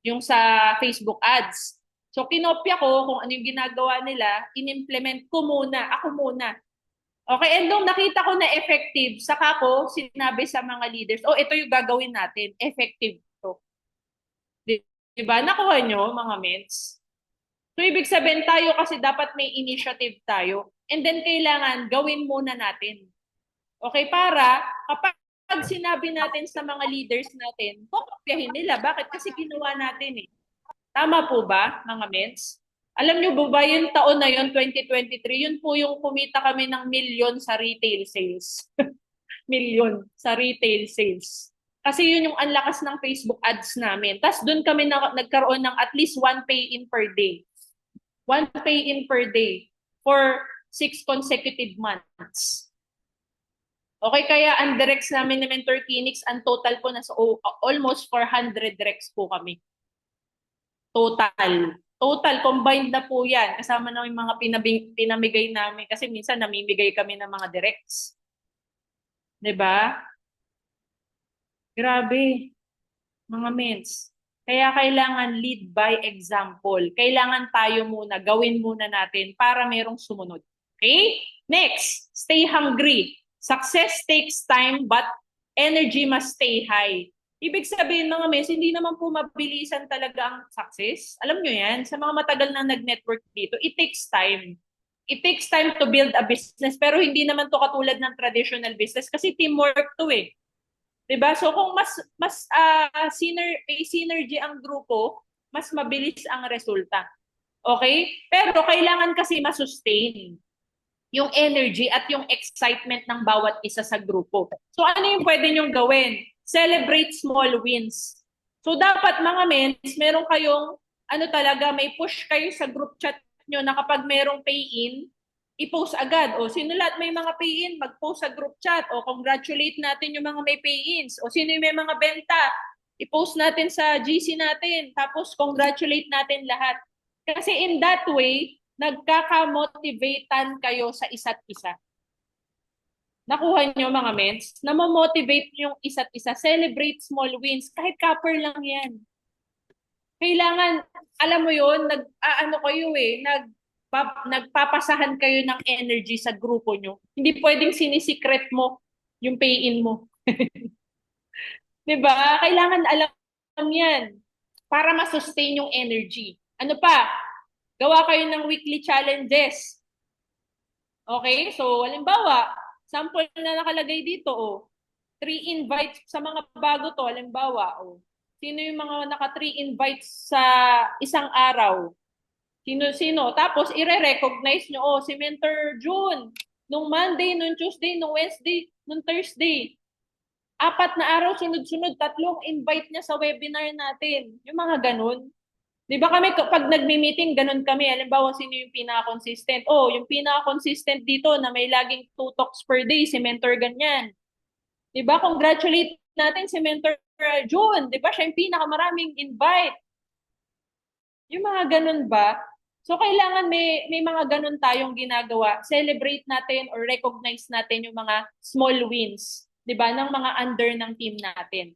yung sa Facebook ads. So, kinopya ko kung ano yung ginagawa nila, in-implement ko muna, ako muna. Okay, and nung nakita ko na effective, saka ko sinabi sa mga leaders, oh, ito yung gagawin natin, effective to. Diba? Nakuha nyo, mga mens? So, ibig sabihin tayo kasi dapat may initiative tayo. And then, kailangan gawin muna natin. Okay, para kapag sinabi natin sa mga leaders natin, kopyahin nila. Bakit? Kasi ginawa natin eh. Tama po ba, mga mens? Alam nyo ba yung taon na yun, 2023, yun po yung kumita kami ng milyon sa retail sales. Milyon sa retail sales. Kasi yun yung anlakas ng Facebook ads namin. Tapos doon kami nagkaroon ng at least one pay-in per day. One pay-in per day for 6 consecutive months. Okay, kaya ang directs namin ni Mentor Kinix, ang total po nasa almost 400 directs po kami. Total. Total, combined na po yan. Kasama na yung mga pinamigay namin. Kasi minsan namimigay kami ng mga directs. 'Di ba? Grabe, mga mens. Kaya kailangan lead by example. Kailangan tayo muna, gawin muna natin para merong sumunod. Okay? Next, stay hungry. Success takes time but energy must stay high. Ibig sabihin mga mens, hindi naman po mabilisan talaga ang success. Alam nyo yan, sa mga matagal na nag-network dito, it takes time. It takes time to build a business, pero hindi naman to katulad ng traditional business kasi teamwork to eh. 'Di ba? So kung may synergy ang grupo, mas mabilis ang resulta. Okay? Pero kailangan kasi ma-sustain yung energy at yung excitement ng bawat isa sa grupo. So ano yung pwede nyong gawin? Celebrate small wins. So dapat mga mens, meron kayong may push kayo sa group chat nyo na kapag merong pay-in, i-post agad. O sino lahat may mga pay-in, mag-post sa group chat. O congratulate natin yung mga may pay-ins. O sino yung may mga benta, i-post natin sa GC natin. Tapos congratulate natin lahat. Kasi in that way, nagkaka-motivatean kayo sa isa't isa. Nakuha nyo mga mens? Namamotivate yung isa't isa. Celebrate small wins. Kahit copper lang yan. Kailangan, alam mo yun, nagpapasahan kayo ng energy sa grupo nyo. Hindi pwedeng sinisikret mo yung pay-in mo. 'Di ba? Kailangan alam yan para ma-sustain yung energy. Ano pa? Gawa kayo ng weekly challenges. Okay? So, halimbawa, sample na nakalagay dito, oh. 3 invites sa mga bago to, halimbawa, oh. Sino yung mga naka 3 invites sa isang araw? Sino? Tapos, i-recognize nyo, oh, si Mentor June, nung Monday, nung Tuesday, nung Wednesday, nung Thursday. 4 na araw, sunod-sunod, 3 invite niya sa webinar natin. Yung mga ganun. Di ba kami, pag nagmi-meeting, ganun kami. Halimbawa, sino yung pinaka-consistent? Oh, yung pinaka-consistent dito na may laging 2 talks per day, si Mentor ganyan. Di ba? Congratulate natin si Mentor June. Di ba? Siya yung pinaka-maraming invite. Yung mga ganun ba? So, kailangan may mga ganun tayong ginagawa. Celebrate natin or recognize natin yung mga small wins. Di ba? Ng mga under ng team natin.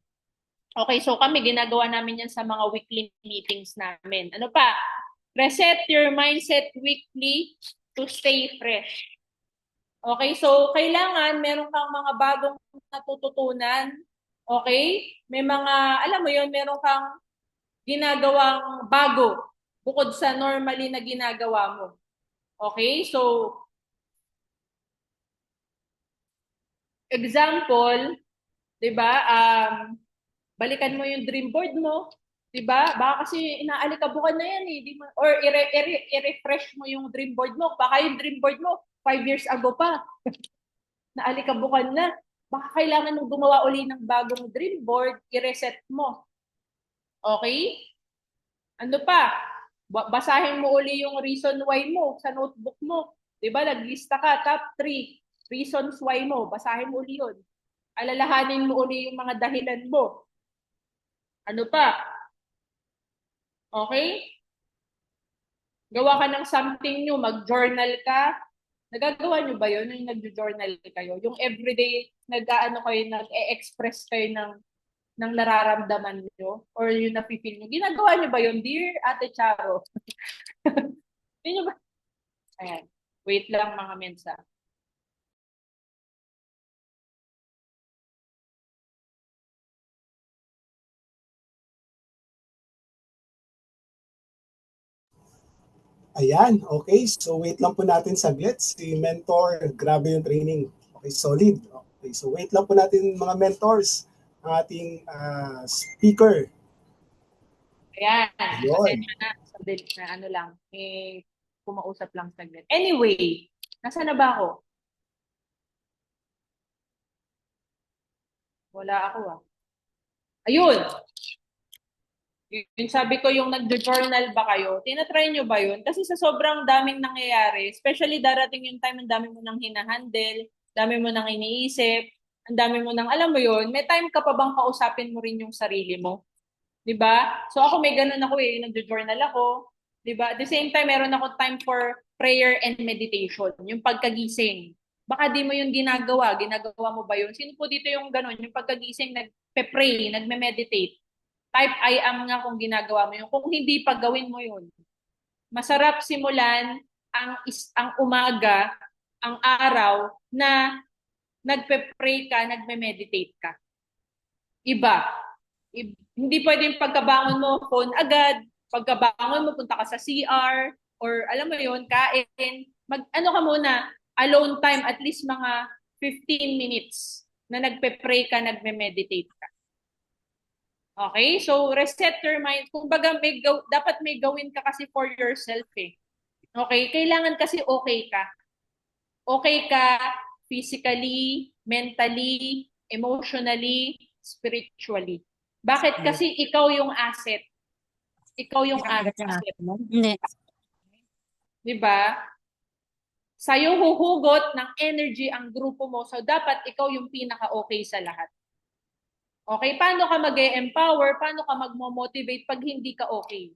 Okay, so kami ginagawa namin yan sa mga weekly meetings namin. Ano pa? Reset your mindset weekly to stay fresh. Okay, so kailangan meron kang mga bagong natututunan. Okay? May mga, alam mo yon, meron kang ginagawang bago bukod sa normally na ginagawa mo. Okay? So, example, 'di ba? Balikan mo yung dream board mo, 'di ba? Baka kasi inaalikabukan na yan eh, di mo, or i-refresh mo yung dream board mo. Baka yung dream board mo 5 years ago pa. Naalikabukan na. Baka kailangan mong gumawa uli ng bagong dream board, i-reset mo. Okay? Ano pa? Basahin mo uli yung reason why mo sa notebook mo. 'Di ba? Naglista ka top 3 reasons why mo. Basahin mo uli 'yun. Alalahanin mo uli yung mga dahilan mo. Ano pa? Okay? Gawa ka ng something new, mag-journal ka. Nagagawa nyo ba yun? Yung nag-journal kayo? Yung everyday, nag-e-express kayo ng nararamdaman nyo? Or yung napipil nyo? Ginagawa nyo ba yun? Dear Ate Charo. Hindi nyo ba? Ayan. Wait lang mga mensa. Ayan, okay. So wait lang po natin saglit. Si Mentor, grabe yung training. Okay, solid. Okay, so wait lang po natin mga mentors, ang ating speaker. Ayan. Ayun. Pasensya na. Sandali na ano lang. Kumausap lang saglit. Anyway, nasa na ba ako? Wala ako ah. Ayun. Yung sabi ko, yung nagjo-journal ba kayo, tinatry nyo ba yun? Kasi sa sobrang daming nangyayari, especially darating yung time, ang dami mo nang hinahandle, dami mo nang iniisip, ang dami mo nang, alam mo yun, may time ka pa bang kausapin mo rin yung sarili mo? 'Di ba? So ako may ganun ako eh, nagjo-journal ako, 'Di ba? At the same time, meron ako time for prayer and meditation, yung pagkagising. Baka di mo yung ginagawa mo ba yun? Sino po dito yung ganun, yung pagkagising, nagpe-pray, nagme-meditate? Type I am nga kung ginagawa mo yun. Kung hindi, gawin mo yun. Masarap simulan ang umaga, ang araw, na nagpe-pray ka, nagme-meditate ka. Iba. Hindi pwedeng pagkabangon mo, phone agad. Pagkabangon mo, punta ka sa CR, or alam mo yun, kain. Ano ka muna, alone time, at least mga 15 minutes na nagpe-pray ka, nagme-meditate ka. Okay? So, reset your mind. Kumbaga, dapat may gawin ka kasi for yourself eh. Okay? Kailangan kasi okay ka. Okay ka physically, mentally, emotionally, spiritually. Bakit? Kasi ikaw yung asset. Ikaw yung asset. Hindi. Diba? Sa'yo huhugot ng energy ang grupo mo. So, dapat ikaw yung pinaka-okay sa lahat. Okay? Paano ka mag-e-empower? Paano ka mag-motivate pag hindi ka okay?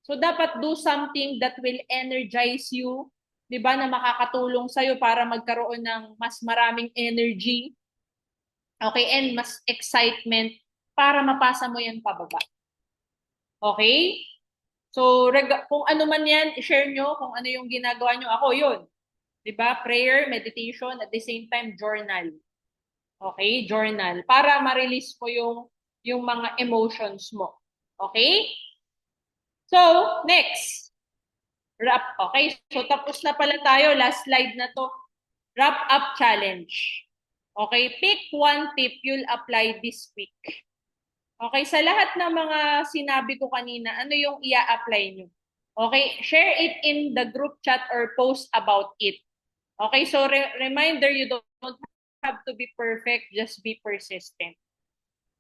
So, dapat do something that will energize you, di ba, na makakatulong sa'yo para magkaroon ng mas maraming energy, okay, and mas excitement para mapasa mo yan pababa. Okay? So, kung ano man yan, i-share nyo kung ano yung ginagawa nyo. Ako, yun. Di ba? Prayer, meditation, at the same time, journal. Okay? Journal. Para ma-release ko yung mga emotions mo. Okay? So, next. Wrap. Okay? So, tapos na pala tayo. Last slide na to. Wrap up challenge. Okay? Pick one tip you'll apply this week. Okay? Sa lahat ng mga sinabi ko kanina, ano yung i-apply nyo? Okay? Share it in the group chat or post about it. Okay? So, reminder, you don't have to be perfect. Just be persistent.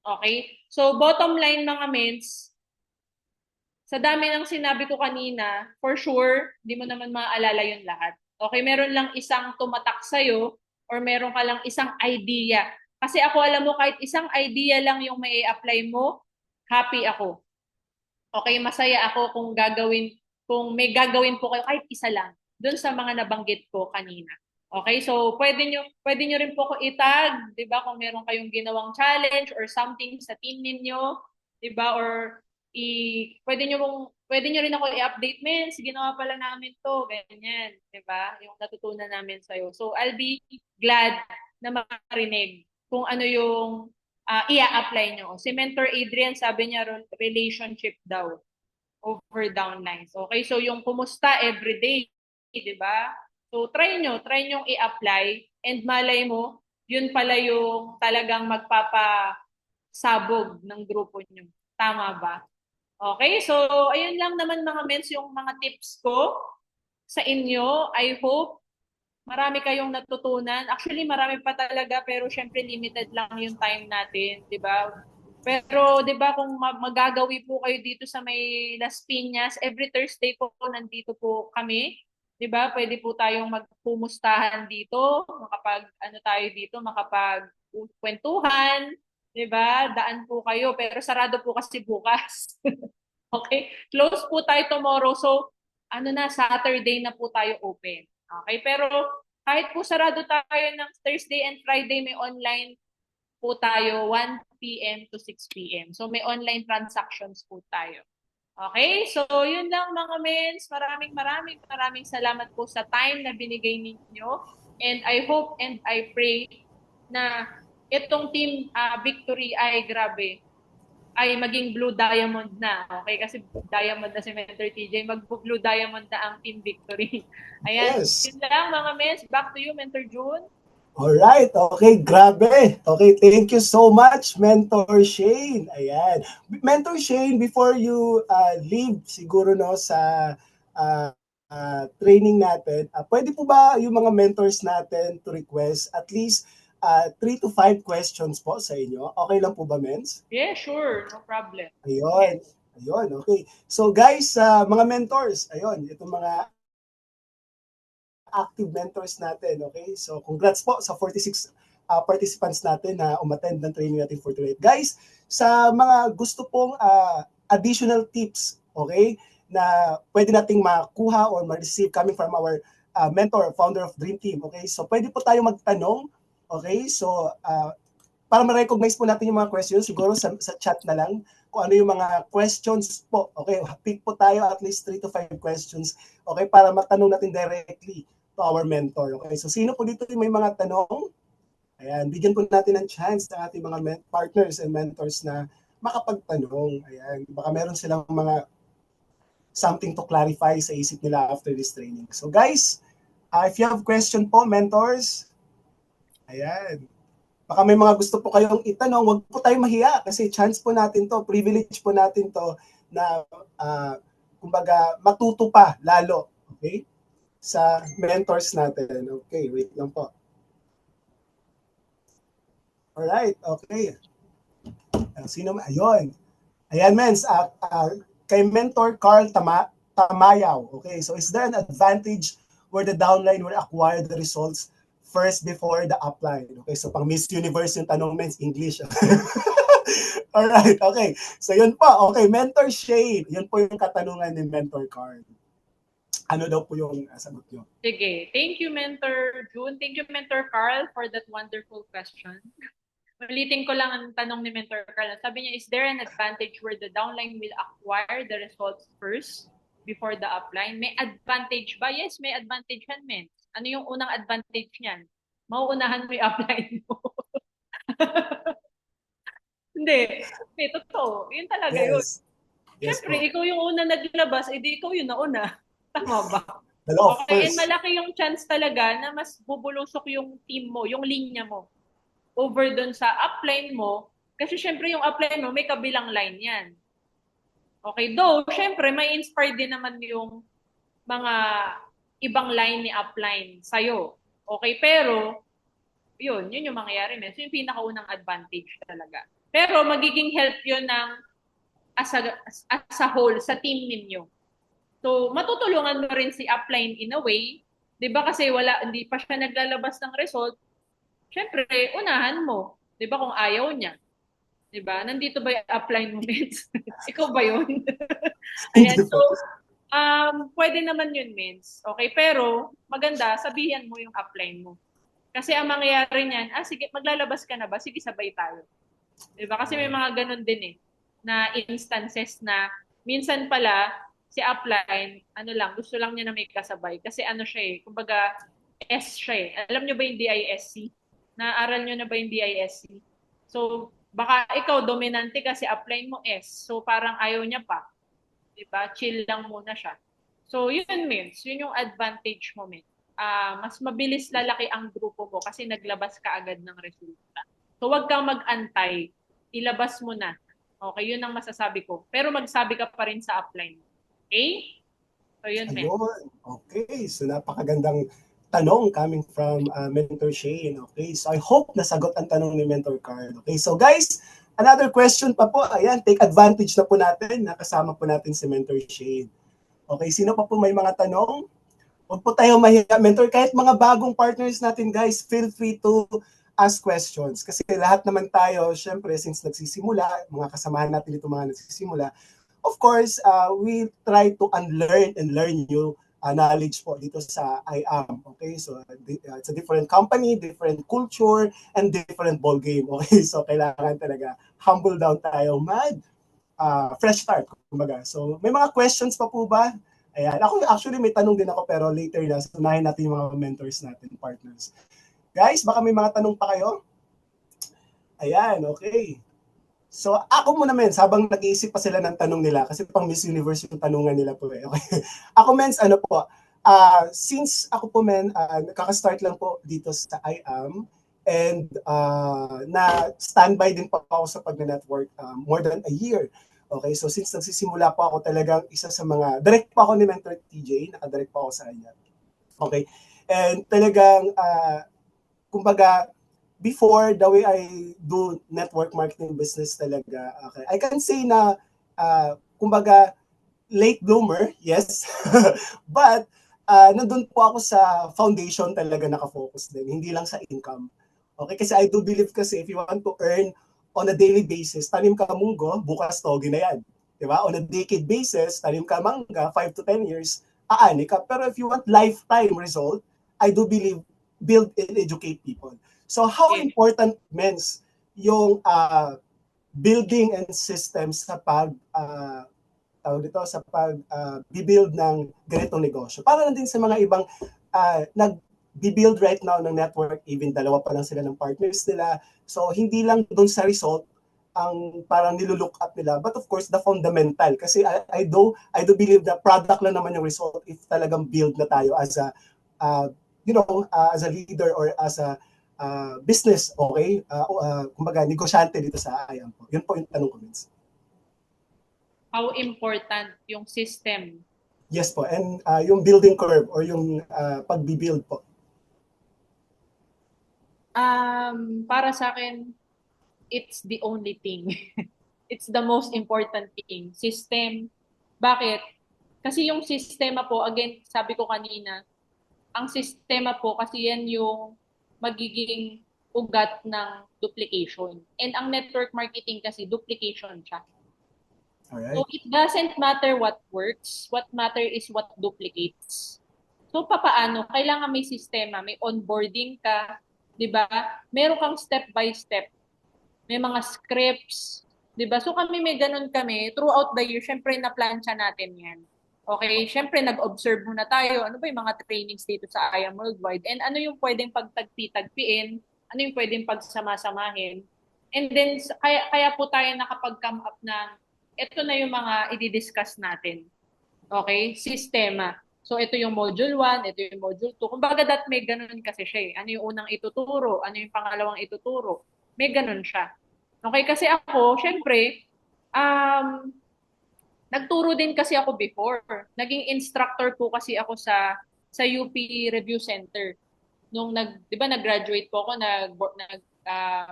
Okay? So, bottom line mga mens, sa dami ng sinabi ko kanina, for sure, di mo naman maaalala yun lahat. Okay, meron lang isang tumatak sa'yo or meron ka lang isang idea. Kasi ako, alam mo, kahit isang idea lang yung may apply mo, happy ako. Okay, masaya ako kung may gagawin po kayo kahit isa lang doon sa mga nabanggit ko kanina. Okay, so pwede nyo rin po ko itag, di ba, kung meron kayong ginawang challenge or something sa team ninyo, di ba, or pwede nyo rin ako i-update, Mens, ginawa pala namin to, ganyan, di ba? Yung natutunan namin sa'yo. So, I'll be glad na makarinig kung ano yung i-apply nyo. Si Mentor Adrian, sabi niya, relationship daw over downlines. Okay, so yung kumusta everyday, di ba? So, try nyo i-apply, and malay mo, yun pala yung talagang magpapasabog ng grupo nyo. Tama ba? Okay, so ayun lang naman mga mens yung mga tips ko sa inyo. I hope marami kayong natutunan. Actually, marami pa talaga, pero syempre limited lang yung time natin, di ba? Pero di ba kung magagawi po kayo dito sa may Las Piñas, every Thursday po nandito po kami. Di ba? Pwede po tayong magpumustahan dito, makapagkwentuhan, di ba? Daan po kayo, pero sarado po kasi bukas. Okay? Close po tayo tomorrow. So, Saturday na po tayo open. Okay? Pero kahit po sarado tayo ng Thursday and Friday, may online po tayo 1 p.m. to 6 p.m. So, may online transactions po tayo. Okay? So, yun lang mga mens. Maraming salamat po sa time na binigay ninyo. And I hope and I pray na itong team victory ay grabe, ay maging Blue Diamond na. Okay? Kasi Diamond na si Mentor TJ, mag-Blue Diamond na ang team victory. Ayan. Yes. Yun lang mga mens. Back to you, Mentor June. Alright, okay, grabe. Okay, thank you so much, Mentor Shane. Ayan. Mentor Shane, before you leave siguro no sa training natin, pwede po ba yung mga mentors natin to request at least 3 to 5 questions po sa inyo? Okay lang po ba, Mens? Yeah, sure. No problem. Ayun. Ayun, okay. So guys, mga mentors, ayun, itong mga active mentors natin, okay? So congrats po sa 46 participants natin na umattend ng training natin for tonight. Guys, sa mga gusto pong additional tips, okay? na pwede nating makuha or ma-receive coming from our mentor, founder of Dream Team. Okay, so pwede po tayo magtanong. Okay, so para ma-recognize po natin yung mga questions, siguro sa chat na lang kung ano yung mga questions po. Okay, pick po tayo at least 3 to 5 questions. Okay, para matanong natin directly to our mentor. Okay, so sino po dito yung may mga tanong? Ayan, bigyan po natin ng chance sa ating mga partners and mentors na makapagtanong. Ayan, baka meron silang mga something to clarify sa isip nila after this training. So guys, if you have question po, mentors, ayan, baka may mga gusto po kayong itanong, wag po tayong mahiya kasi chance po natin to, privilege po natin to na kumbaga matuto pa lalo, okay? Sa mentors natin. Okay, wait lang po. Alright, okay. Sino? Ayun. Ayan, mens. Kay Mentor Carl Tamayaw. Okay, so is there an advantage where the downline will acquire the results first before the upline? Okay, so pang Miss Universe yung tanong, mens, English. Alright, okay. So yun po. Okay, Mentor Shane. Yun po yung katanungan ni Mentor Carl. Ano daw po yung sagot nyo? Sige. Thank you, Mentor June. Thank you, Mentor Carl, for that wonderful question. Ulitin ko lang ang tanong ni Mentor Carl. Sabi niya, is there an advantage where the downline will acquire the results first before the upline? May advantage ba? Yes, may advantage yan, men. Ano yung unang advantage niyan? Mauunahan mo yung upline mo. Hindi. Hindi, totoo. Yun talaga yun. Yes. Yes Siyempre, po. ikaw yung una naglabas, edi ikaw yung nauna. Tama ba? Hello, Okay, and first. malaki yung chance talaga na mas bubulusok yung team mo, yung linya mo, over dun sa upline mo. Kasi syempre yung upline mo, may kabilang line yan. Okay, though, syempre, may inspire din naman yung mga ibang line ni upline sa'yo. Okay, pero, yun yung mangyayari. So, yung pinakaunang advantage talaga. Pero, magiging help yun ng as a whole sa team ninyo. So, matutulungan mo rin si upline in a way, 'di ba? Kasi hindi pa siya naglalabas ng result. Syempre, unahan mo, 'di ba? Kung ayaw niya, 'di ba? Nandito ba yung upline mo, Mens? Ikaw ba 'yun? Ayan, so pwede naman 'yun, Mens. Okay, pero maganda sabihan mo yung upline mo. Kasi ang mangyayari niyan, sige, maglalabas ka na ba? Sige, sabay tayo. 'Di ba? Kasi may mga ganun din na instances na minsan pala si upline, gusto lang niya na may kasabay. Kasi siya kumbaga, S siya Alam niyo ba yung DISC? Naaral niyo na ba yung DISC? So, baka ikaw dominante kasi upline mo S. So, parang ayaw niya pa. Diba? Chill lang muna siya. So, yun means, yun yung advantage mo, men. Mas mabilis lalaki ang grupo mo kasi naglabas ka agad ng resulta. So, wag kang mag-antay. Ilabas mo na. Okay, yun ang masasabi ko. Pero magsabi ka pa rin sa upline. Okay? So, yun, men. Ayun. Okay, so napakagandang tanong coming from Mentor Shane. Okay, so I hope nasagot ang tanong ni Mentor Carl. Okay, so guys, another question pa po. Ayan, take advantage na po natin. Nakasama po natin si Mentor Shane. Okay, sino pa po may mga tanong? Huwag po tayo mahiya. Mentor, kahit mga bagong partners natin, guys, feel free to ask questions. Kasi lahat naman tayo, syempre, since nagsisimula, mga kasamahan natin ito mga nagsisimula, of course, we try to unlearn and learn new knowledge po dito sa IAM. Okay, so it's a different company, different culture, and different ball game. Okay, so kailangan talaga humble down tayo, fresh start, kumbaga. So may mga questions pa po ba? Ayan, ako actually may tanong din ako pero later na, sunahin natin yung mga mentors natin, partners. Guys, baka may mga tanong pa kayo? Ayan, okay. So ako muna, mens, habang nag-iisip pa sila ng tanong nila, kasi pang Miss Universe yung tanungan nila po. Okay. Ako, mens, since ako po, nakaka-start lang po dito sa IAM, and na standby din po ako sa pag-network more than a year. Okay, so since nagsisimula po ako, talagang isa sa mga, direct po ako ni Mentor TJ, nakadirect po ako sa kanya. Okay, and talagang, kumbaga, before, the way I do network marketing business talaga, okay, I can say na, kumbaga, late bloomer, yes, but, nandun po ako sa foundation talaga nakafocus din, hindi lang sa income. Okay, kasi I do believe kasi if you want to earn on a daily basis, tanim ka munggo, bukas togi na yan. Di ba? On a decade basis, tanim ka mangga, 5 to 10 years, aani ka. Pero if you want lifetime result, I do believe build and educate people. So how Okay. important, Mens, yung building and systems sa tawag dito, sa bibuild ng ganitong negosyo. Para lang din sa mga ibang nag-build right now ng network, even dalawa pa lang sila ng partners nila. So hindi lang doon sa result ang parang nilulook up nila, but of course the fundamental, kasi I do believe that product lang naman yung result if talagang build na tayo as a as a leader or as a business, okay? Kumbaga, negosyante dito sa IAM po. Yun po yung tanong ko, Vince. How important yung system? Yes po, and yung building curve or yung pag-build po. Para sa akin, it's the only thing. It's the most important thing. System. Bakit? Kasi yung sistema po, again, sabi ko kanina, ang sistema po kasi yan yung magiging ugat ng duplication. And ang network marketing kasi duplication siya. Alright. So it doesn't matter what works, what matter is what duplicates. So papaano? Kailangan may sistema, may onboarding ka, 'di ba? Meron kang step by step. May mga scripts, 'di ba? So may ganun kami throughout the year, syempre na plancha natin 'yan. Okay, syempre nag-observe muna tayo. Ano ba yung mga trainings dito sa IAM Worldwide? And ano yung pwedeng pagtagpi-tagpiin? Ano yung pwedeng pagsama-samahin? And then, kaya po tayo nakapag-come up ng ito na yung mga i-discuss natin. Okay? Sistema. So, ito yung module 1, ito yung module 2. Kumbaga, may ganun kasi siya eh. Ano yung unang ituturo? Ano yung pangalawang ituturo? May ganun siya. Okay? Kasi ako, syempre, nagturo din kasi ako before. Naging instructor po kasi ako sa UP Review Center. Nung 'di ba nag-graduate po ako,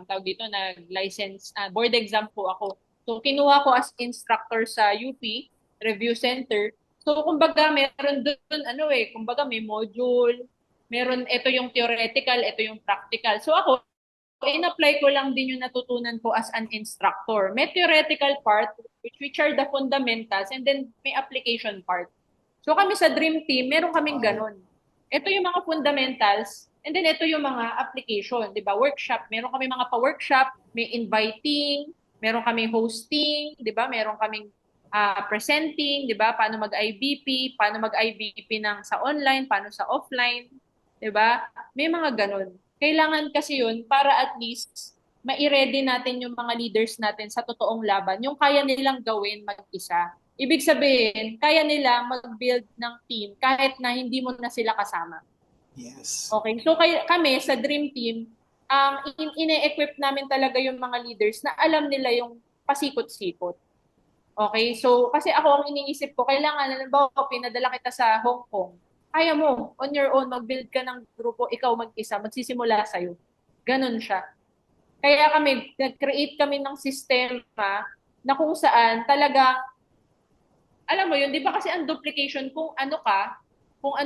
tawag dito, nag-license, board exam po ako. So kinuha ko as instructor sa UP Review Center. So kumbaga meron doon kumbaga may module, meron ito yung theoretical, ito yung practical. So ako in-apply ko lang din yung natutunan ko as an instructor. May theoretical part, which are the fundamentals, and then may application part. So kami sa Dream Team, meron kaming ganun. Ito yung mga fundamentals, and then ito yung mga application, di ba? Workshop, meron kami mga pa-workshop, may inviting, meron kaming hosting, di ba? Meron kaming presenting, di ba? Paano mag-IBP ng sa online, paano sa offline, di ba? May mga ganun. Kailangan kasi yun para at least mai-ready natin yung mga leaders natin sa totoong laban, yung kaya nilang gawin mag-isa. Ibig sabihin, kaya nilang mag-build ng team kahit na hindi mo na sila kasama. Yes. Okay, so kami sa Dream Team, ine-equip namin talaga yung mga leaders na alam nila yung pasikot-sikot. Okay, so kasi ako ang iniisip ko, kailangan, halimbawa, pinadala kita sa Hong Kong, kaya mo, on your own, mag-build ka ng grupo, ikaw mag-isa, magsisimula sa'yo. Ganon siya. Kaya nag-create kami ng sistema na kung saan talagang, alam mo yun, di ba kasi ang duplication kung ano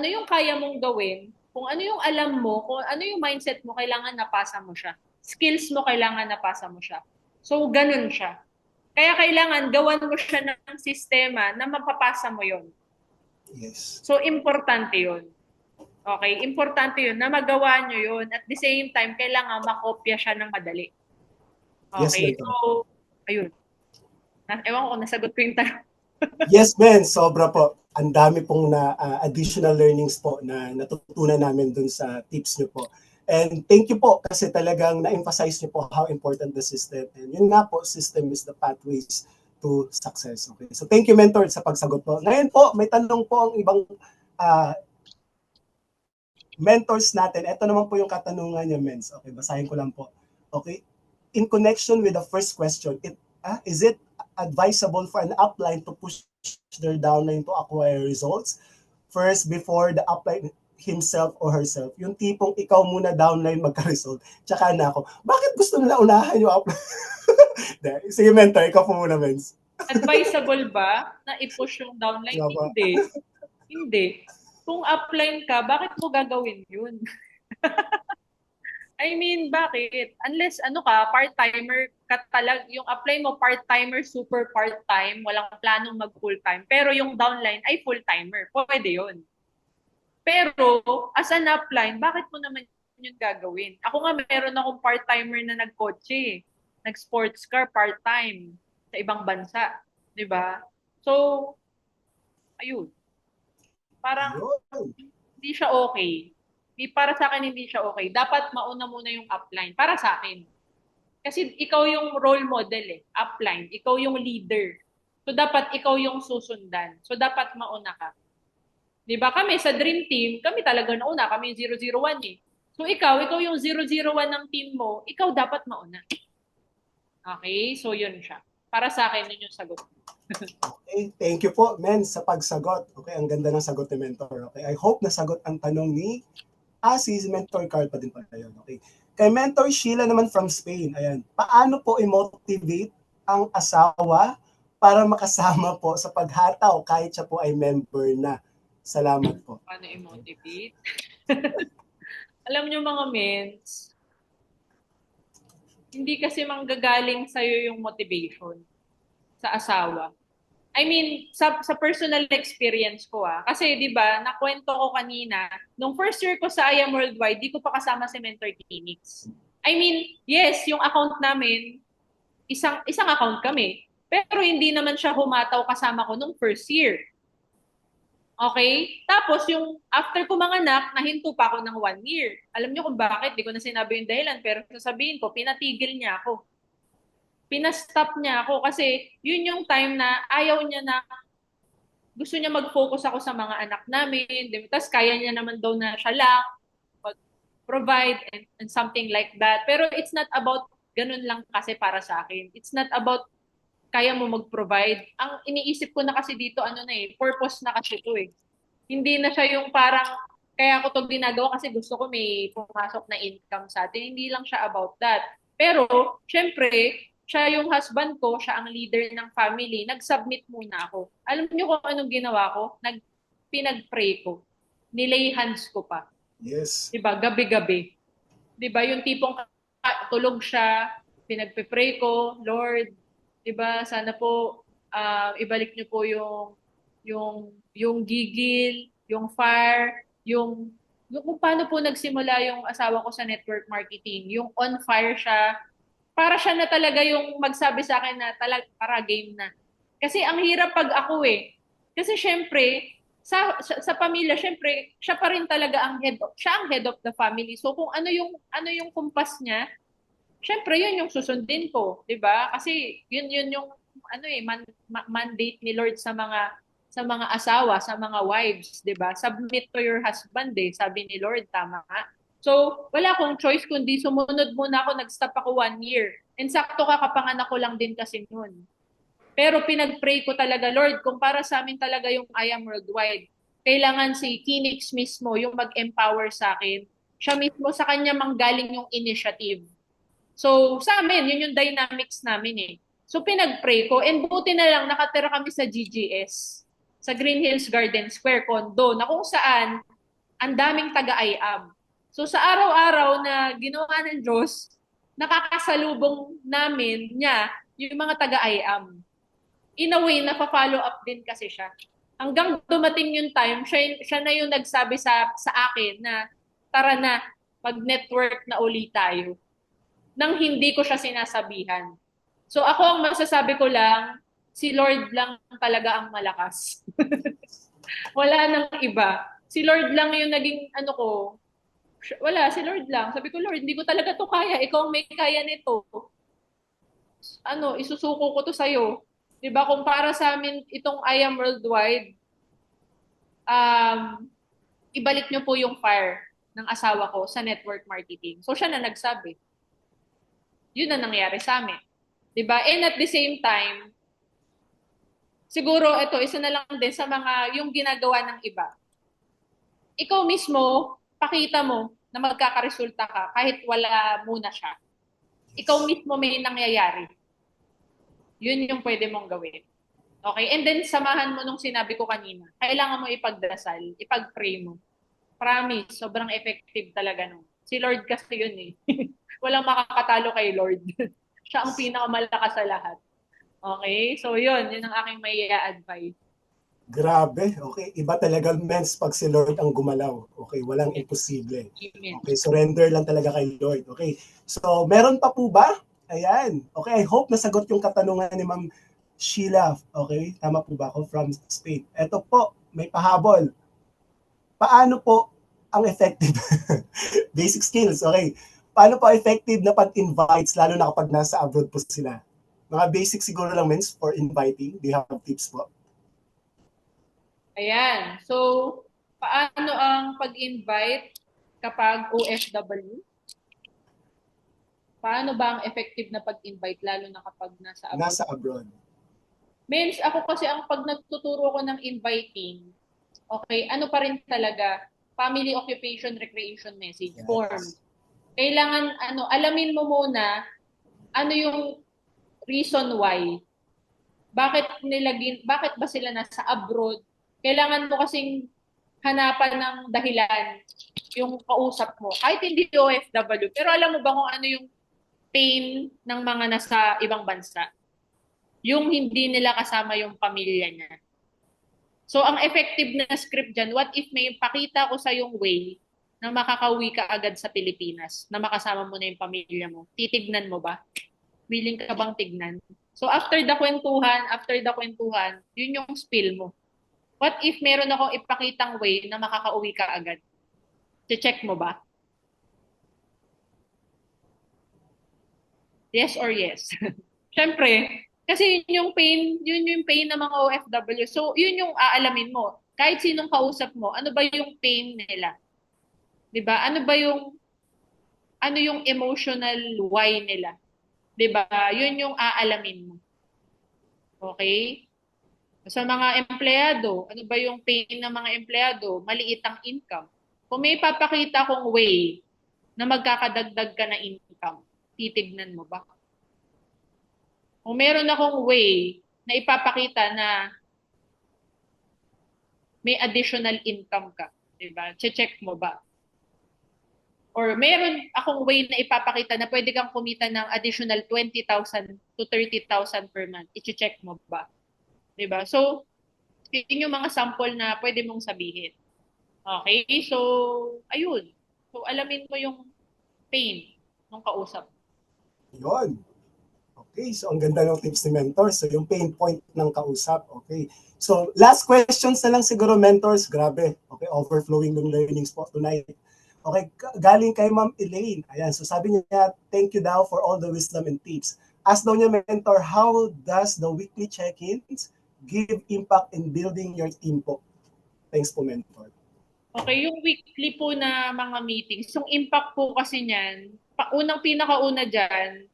yung kaya mong gawin, kung ano yung alam mo, kung ano yung mindset mo, kailangan napasa mo siya. Skills mo, kailangan napasa mo siya. So, ganun siya. Kaya kailangan gawan mo siya ng sistema na mapapasa mo yun. Yes. So, importante yun. Okay? Importante yun na magawa nyo yun. At the same time, kailangan makopya siya ng madali. Okay? Yes, so, ayun. Ewan ko kung nasagot ko yung tanong. Yes, Ben. Sobra po. Ang dami pong additional learnings po na natutunan namin dun sa tips nyo po. And thank you po kasi talagang na-emphasize nyo po how important the system. And yun nga po, system is the pathways to success. Okay. So thank you, Mentor, sa pagsagot po. Ngayon po, may tanong po ang ibang mentors natin. Ito naman po yung katanungan niya, Mens. Okay, basahin ko lang po. Okay. In connection with the first question, is it advisable for an upline to push their downline to acquire results first before the upline himself or herself? Yung tipong ikaw muna downline magka-result, tsaka na ako. Bakit gusto nila unahan yung upline? Sige, Mentor, ikaw po muna, Mens. Advisable ba na i-push yung downline? Hindi. Hindi. Kung upline ka, bakit mo gagawin yun? I mean, bakit? Unless ano ka, part-timer ka yung apply mo part-timer, super part-time, walang planong mag full-time, pero yung downline ay full-timer. Pwede yun. Pero, as an upline, bakit mo naman yun gagawin? Ako nga, meron akong part-timer na nagkotse, nag-sports car part-time sa ibang bansa. 'Di ba? So, ayun. Parang Yun. hindi siya okay. Para sa akin, hindi siya okay. Dapat mauna muna yung upline. Para sa akin. Kasi ikaw yung role model upline. Ikaw yung leader. So, dapat ikaw yung susundan. So, dapat mauna ka. 'Di ba kami sa Dream Team, kami talaga nauna, kami yung 001 eh. So ikaw yung 001 ng team mo, ikaw dapat mauna. Okay? So yun siya. Para sa akin, yun yung sagot. Okay, thank you po, men, sa pagsagot. Okay, ang ganda ng sagot ni Mentor. Okay, I hope nasagot ang tanong ni si Mentor Carl pa din pala yun. Okay. Kay Mentor Sheila naman from Spain, ayan, paano po i-motivate ang asawa para makasama po sa paghataw kahit siya po ay member na? Salamat po. Paano i-motivate? Alam nyo mga mens, hindi kasi manggagaling sa'yo yung motivation sa asawa. I mean, sa personal experience ko kasi 'di ba, nakwento ko kanina, nung first year ko sa I Am Worldwide, di ko pa kasama si Mentor Clinics. I mean, yes, yung account namin, isang account kami, pero hindi naman siya humataw kasama ko nung first year. Okay? Tapos yung after ko manganak, nahinto pa ako ng 1 year. Alam niyo kung bakit? Di ko na sinabi yung dahilan, pero sasabihin ko, pinatigil niya ako. Pinastop niya ako kasi yun yung time na ayaw niya na gusto niya mag-focus ako sa mga anak namin. Tapos kaya niya naman daw na siya lang mag-provide and something like that. Pero it's not about ganun lang kasi para sa akin. It's not about kaya mo mag-provide. Ang iniisip ko na kasi dito, purpose na kasi ito eh. Hindi na siya yung parang, kaya ako to ginagawa kasi gusto ko may pumasok na income sa atin. Hindi lang siya about that. Pero, syempre, siya yung husband ko, siya ang leader ng family, nag-submit muna ako. Alam niyo kung anong ginawa ko? Pinag-pray ko. Nilay hands ko pa. Yes. Diba? Gabi-gabi. Diba? Yung tipong tulog siya, pinagpe-pray ko, Lord, diba? Sana po ibalik niyo po yung gigil, yung fire, yung kung paano po nagsimula yung asawa ko sa network marketing, yung on fire siya, para siya na talaga yung magsabi sa akin na talaga para game na. Kasi ang hirap pag ako eh. Kasi syempre, sa pamilya, syempre, siya pa rin talaga siya ang head of the family. So kung ano yung kumpas niya, syempre yun yung susundin ko, 'di ba? Kasi yun yung mandate ni Lord sa mga asawa, sa mga wives, 'di ba? Submit to your husband sabi ni Lord, tama nga. So, wala akong choice kundi sumunod muna ako, nag-stop ako 1 year. And sakto kakapanganak ko lang din kasi noon. Pero pinag-pray ko talaga, Lord, kung para sa amin talaga yung I Am Worldwide, kailangan si Kinix mismo yung mag-empower sa akin. Siya mismo sa kanya manggaling yung initiative. So, sa amin, yun yung dynamics namin So, pinag-pray ko. And buti na lang, nakatira kami sa GGS, sa Green Hills Garden Square condo, na kung saan, ang daming taga-IAM. So, sa araw-araw na ginawa ng Diyos, nakakasalubong namin niya yung mga taga-IAM. In a way, napa-follow up din kasi siya. Hanggang dumating yung time, siya na yung nagsabi sa akin na, tara na, mag-network na uli tayo nang hindi ko siya sinasabihan. So ako ang masasabi ko lang, si Lord lang talaga ang malakas. Wala nang iba. Si Lord lang yung naging ko. Wala, si Lord lang. Sabi ko, Lord, hindi ko talaga to kaya. Ikaw ang may kaya nito. Isusuko ko to sa'yo. Diba, kung para sa amin itong I Am Worldwide, ibalik niyo po yung fire ng asawa ko sa network marketing. So siya na nagsabi. Yun na nangyari sa amin. Diba? And at the same time, siguro ito, isa na lang din sa mga yung ginagawa ng iba. Ikaw mismo, pakita mo na magkakaresulta ka kahit wala muna siya. Ikaw mismo may nangyayari. Yun yung pwede mong gawin. Okay? And then, samahan mo nung sinabi ko kanina. Kailangan mo ipagdasal, ipag-pray mo. Promise, sobrang effective talaga nung. Si Lord kasi yun eh. Walang makakatalo kay Lord. Siya ang pinakamalakas sa lahat. Okay? So yun ang aking may advice. Grabe. Okay, iba talaga mens pag si Lord ang gumalaw. Okay, walang imposible. Amen. Okay, surrender lang talaga kay Lord. Okay, so meron pa po ba? Ayan. Okay, I hope nasagot yung katanungan ni Ma'am Sheila. Okay, tama po ba ako from Spain? Ito po, may pahabol. Paano po ang effective basic skills? Okay, paano po effective na pag-invites lalo na kapag nasa abroad po sila? Mga basic siguro lang means for inviting. Do you have tips po? Ayan. So, paano ang pag-invite kapag OFW? Paano ba ang effective na pag-invite lalo na kapag nasa abroad? Nasa abroad. Means ako kasi ang pag nagtuturo ko ng inviting, okay, ano pa rin talaga, family occupation recreation message form. Kailangan alamin mo muna ano yung reason why. Bakit ba sila nasa abroad? Kailangan mo kasing hanapan ng dahilan yung kausap mo. Kahit hindi OFW, pero alam mo ba kung ano yung pain ng mga nasa ibang bansa? Yung hindi nila kasama yung pamilya niya. So, ang effective na script dyan, what if may pakita ko sa yung way na makakauwi ka agad sa Pilipinas, na makasama mo na yung pamilya mo? Titignan mo ba? Willing ka bang tignan? So, after the kwentuhan, yun yung spill mo. What if meron akong ipakitang way na makakauwi ka agad? Check mo ba? Yes or yes? Siyempre, kasi yun yung pain ng mga OFW. So, yun yung aalamin mo. Kahit sinong kausap mo, ano ba yung pain nila? 'Di ba? Ano yung emotional why nila? 'Di ba? Yun yung aalamin mo. Okay? Sa mga empleyado, ano ba yung pain ng mga empleyado? Maliit ang income. Kung may papakita kong way na magkakadagdag ka na income, titignan mo ba? Kung meron akong way na ipapakita na may additional income ka, 'di ba? Check mo ba? Or meron akong way na ipapakita na pwede kang kumita ng additional 20,000 to 30,000 per month. I-check mo ba? 'Di ba? So, yun yung mga sample na pwede mong sabihin. Okay? So, ayun. So, alamin mo yung pain ng kausap. Yun. Okay, so ang ganda ng tips ni Mentor. So yung pain point ng kausap. Okay. So last questions na lang siguro, Mentors. Grabe. Okay, overflowing ng learnings po tonight. Okay, galing kay Ma'am Elaine. Ayan, so sabi niya, thank you daw for all the wisdom and tips. Ask daw niya, Mentor, how does the weekly check-ins give impact in building your team po? Thanks po, Mentor. Okay, yung weekly po na mga meetings, yung impact po kasi niyan, pinakauna dyan,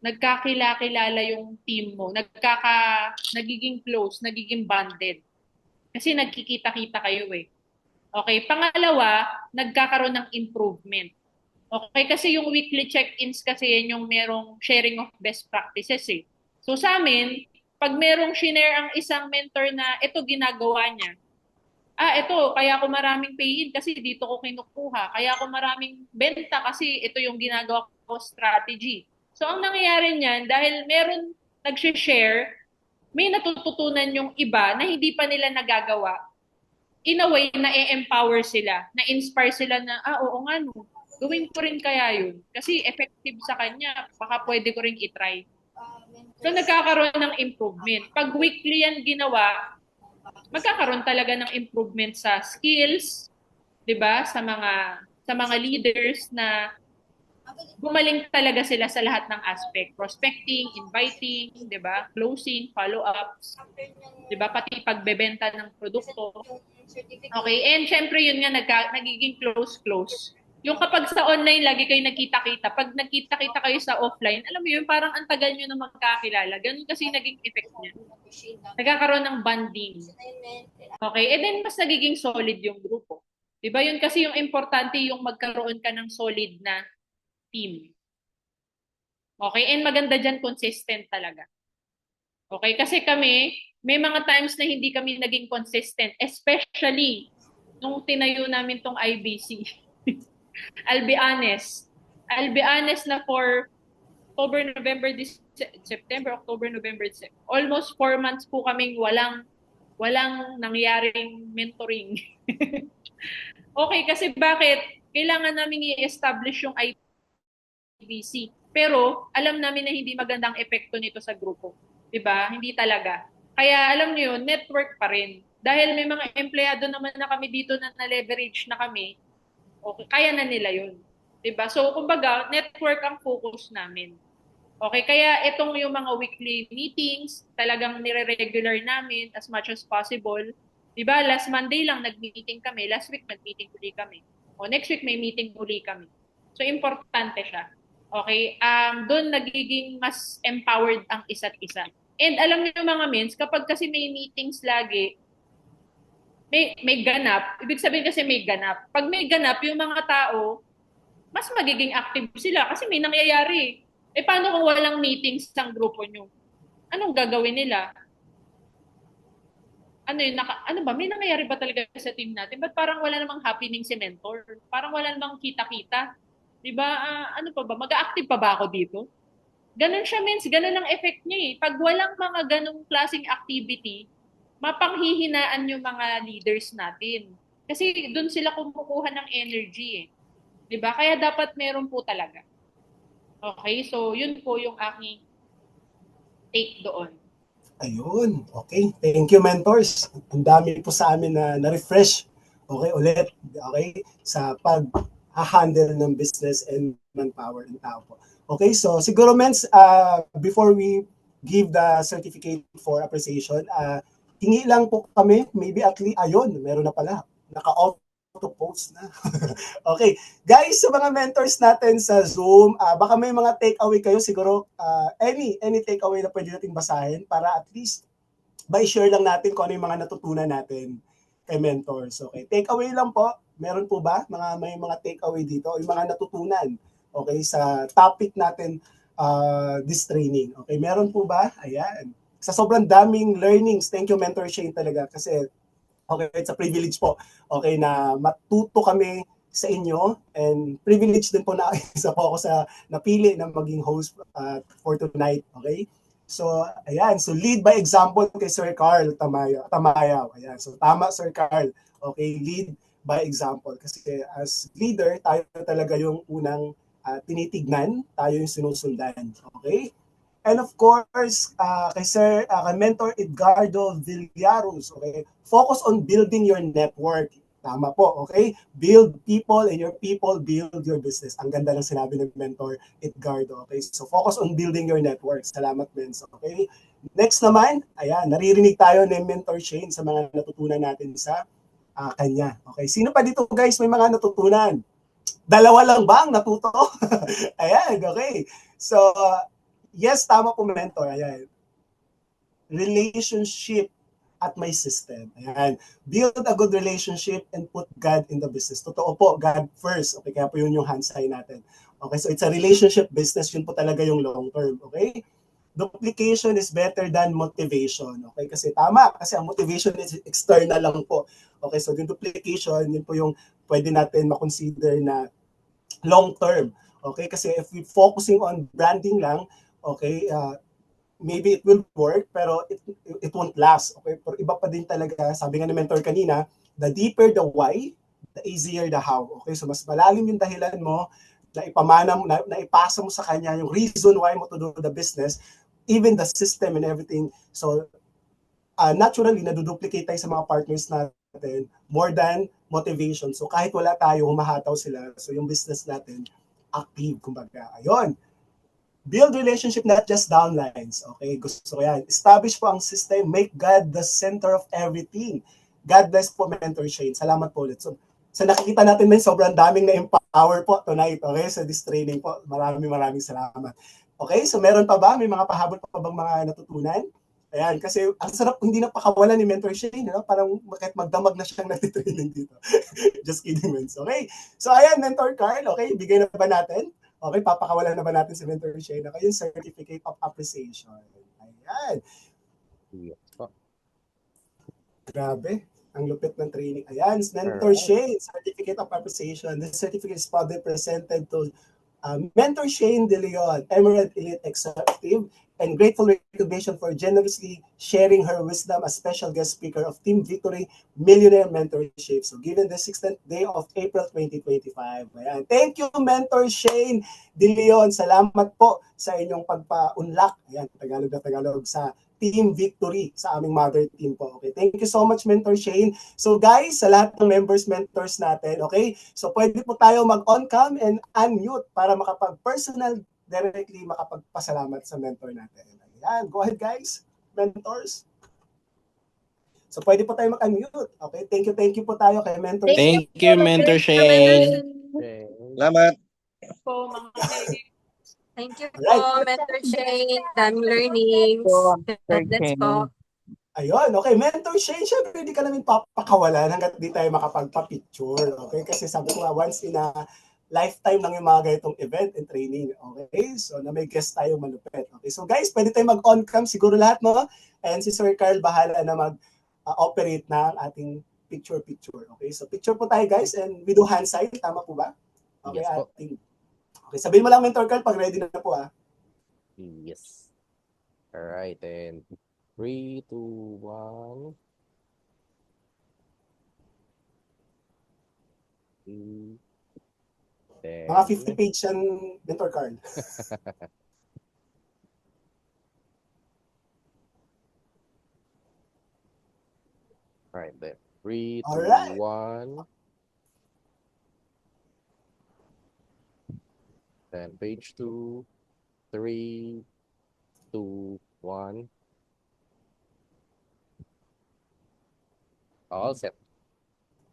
nagkakilala yung team mo, nagiging close, nagiging bonded. Kasi nagkikita-kita kayo eh. Okay, pangalawa, nagkakaroon ng improvement. Okay, kasi yung weekly check-ins kasi yan yung merong sharing of best practices eh. So sa amin, pag merong share ang isang mentor na ito ginagawa niya, ito, kaya ako maraming pay-in kasi dito ko kinukuha. Kaya ako maraming benta kasi ito yung ginagawa ko strategy. So ang nangyayari niyan, dahil meron nag-share, may natututunan yung iba na hindi pa nila nagagawa. In a way, na-empower sila, na-inspire sila na, oo nga no, gawin ko rin kaya yun. Kasi effective sa kanya, baka pwede ko rin itry. So nagkakaroon ng improvement. Pag weekly yan ginawa, magkakaroon talaga ng improvement sa skills, 'di ba? Sa mga leaders na gumaling talaga sila sa lahat ng aspect. Prospecting, inviting, 'di ba? Closing, follow-ups, 'di ba? Pati pagbebenta ng produkto. Okay, and syempre yun nga nagiging close. Yung kapag sa online lagi kayo nagkita-kita, pag nagkita-kita kayo sa offline, alam mo yun, parang ang tagal nyo na magkakilala. Ganun kasi naging effect niya. Nagkakaroon ng bonding. Okay, and then mas nagiging solid yung grupo. Diba yun kasi yung importante yung magkaroon ka ng solid na team. Okay, and maganda dyan consistent talaga. Okay, kasi kami, may mga times na hindi kami naging consistent, especially nung tinayo namin tong IBC. I'll be honest. I'll be honest na for October, November, September, October, November, December. Almost 4 months po kaming walang nangyaring mentoring. Okay, kasi bakit? Kailangan namin i-establish yung IBC. Pero alam namin na hindi magandang epekto nito sa grupo. 'Di ba? Hindi talaga. Kaya alam niyo yun, network pa rin. Dahil may mga empleyado naman na kami dito na na-leverage na kami, okay, kaya na nila yun. 'Di ba? So, kumbaga, network ang focus namin. Okay, kaya itong yung mga weekly meetings, talagang nire-regular namin as much as possible. 'Di ba? Last Monday lang nag-meeting kami, last week nag-meeting uli kami. O next week may meeting uli kami. So importante siya. Okay? Doon nagiging mas empowered ang isa't isa. And alam niyo mga mens, kapag kasi may meetings lagi, may ganap, ibig sabihin kasi may ganap. Pag may ganap, yung mga tao, mas magiging active sila kasi may nangyayari. Eh paano kung walang meetings ang grupo nyo? Anong gagawin nila? Ano yun, ano ba? May nangyayari ba talaga sa team natin? Ba't parang wala namang happening si mentor? Parang wala namang kita-kita. Di ba? Ano pa ba? Mag-active pa ba ako dito? Ganun siya, means. Ganun ang effect niya eh. Pag walang mga ganung klaseng activity, mapanghihinaan yung mga leaders natin. Kasi doon sila kumukuha ng energy eh. Di ba? Kaya dapat meron po talaga. Okay, so yun po yung aking take doon. Ayun. Okay. Thank you, mentors. Ang dami po sa amin na na-refresh. Okay, ulit. Okay, sa pag-handle ng business and manpower ng tao po. Okay, so siguro, mens, before we give the certificate for appreciation, hingi lang po kami, maybe at least, ayun, meron na pala. Naka-auto-post na. Okay, guys, sa mga mentors natin sa Zoom, baka may mga takeaway kayo siguro, any takeaway na pwede nating basahin para at least by-share lang natin kung ano yung mga natutunan natin kay mentors. Okay, takeaway lang po. Meron po ba may mga takeaway dito, yung mga natutunan, okay, sa topic natin this training. Okay, meron po ba? Ayan. Sa sobrang daming learnings, thank you Mentor Shane talaga kasi okay, it's a privilege po. Okay, na matuto kami sa inyo and privilege din po na isa po ako sa napili na maging host for tonight. Okay? So, ayan. So, lead by example kay Sir Carl Tamayaw. Ayan. So, tama Sir Carl. Okay, lead by example. Kasi as leader, tayo talaga yung unang tinitignan, tayo yung sinusundan. Okay? And of course, kay Mentor Edgardo Villaros, okay? Focus on building your network. Tama po, okay? Build people and your people build your business. Ang ganda ng sinabi ng Mentor Edgardo, okay? So focus on building your network. Salamat, Mentor, okay? Next naman, ayan, naririnig tayo ni Mentor Shane sa mga natutunan natin sa kanya. Okay, sino pa dito guys may mga natutunan? Dalawa lang ba ang natuto? Ayan, okay. So, yes, tama po, Mentor. Ayan. Relationship at my system. Ayan. Build a good relationship and put God in the business. Totoo po, God first. Okay, kaya po yun yung hand sign natin. Okay, so it's a relationship business. Yun po talaga yung long term. Okay? Duplication is better than motivation. Okay, kasi tama. Kasi ang motivation is external lang po. Okay, so yung duplication, yun po yung pwede natin makonsider na long term. Okay, kasi if we focusing on branding lang, okay, maybe it will work, pero it won't last. Okay, pero iba pa din talaga, sabi nga ni Mentor kanina, the deeper the why, the easier the how. Okay, so mas malalim yung dahilan mo, na ipamana mo, na ipasa mo sa kanya yung reason why mo to do the business, even the system and everything. So, naturally, naduduplicate tayo sa mga partners natin more than motivation. So, kahit wala tayo, humahataw sila. So, yung business natin, active, kumbaga. Ayun. Build relationship, not just downlines. Okay, gusto ko yan. Establish po ang system. Make God the center of everything. God bless po, Mentor Shane. Salamat po ulit. So, nakikita natin din, sobrang daming na-empower po tonight. Okay, sa this training po. Maraming salamat. Okay, so meron pa ba? May mga pahabol pa bang mga natutunan? Ayan, kasi ang sarap hindi na pakawalan ni Mentor Shane, no? Parang kahit magdamag na siyang nagtitraining dito. Just kidding, man. Okay, so ayan, Mentor Carl, okay, bigay na ba natin? Okay, papakawalan na ba natin si Mentor Shane? Okay, yung Certificate of Appreciation. Ayan. Yes po. Grabe. Ang lupit ng training. Ayan, Mentor Alright. Shane, Certificate of Appreciation. This certificate is proudly presented to Mentor Shane De Leon, Emerald Elite Executive, and grateful recognition for generously sharing her wisdom as special guest speaker of Team Victory Millionaire Mentorship. So given the 16th day of April 2025. Ayan. Thank you, Mentor Shane De Leon. Salamat po sa inyong pagpa-unlock. Ayan, Tagalog na Tagalog sa Team Victory sa aming mother team po. Okay, thank you so much, Mentor Shane. So guys, sa lahat ng members, mentors natin, okay? So pwede po tayo mag-on cam and unmute para makapag-personal directly makapagpasalamat sa mentor natin. Ayan, go ahead guys, mentors. So pwede po tayo mag-unmute. Okay, thank you po tayo kay Mentor Shane. Thank you, Mentor Shane. Okay. Salamat. Po, mga Shane. Thank you Alright. po, Mentor Shane. Daming learnings. God bless po. Ayun, okay. Mentor Shane, syempre hindi ka namin papakawalan hanggat di tayo makapagpa-picture. Okay, kasi sabi ko nga, once in a lifetime lang yung mga ganitong event and training. Okay, so na may guest tayo malupit. Okay, so guys, pwede tayo mag-on cam siguro lahat, no? And si Sir Carl bahala na mag-operate ng ating picture-picture. Okay, so picture po tayo guys and we do hand sign. Tama po ba? Okay, Yes po. Okay, sabihin mo lang, Mentor Carl, pag ready na po ah. Yes. Alright, and 3, 2, 1. Mga 50 page yan, Mentor Carl. Right then. 3, 2, Alright. 1. Then page 2, 3, 2, 1. All set.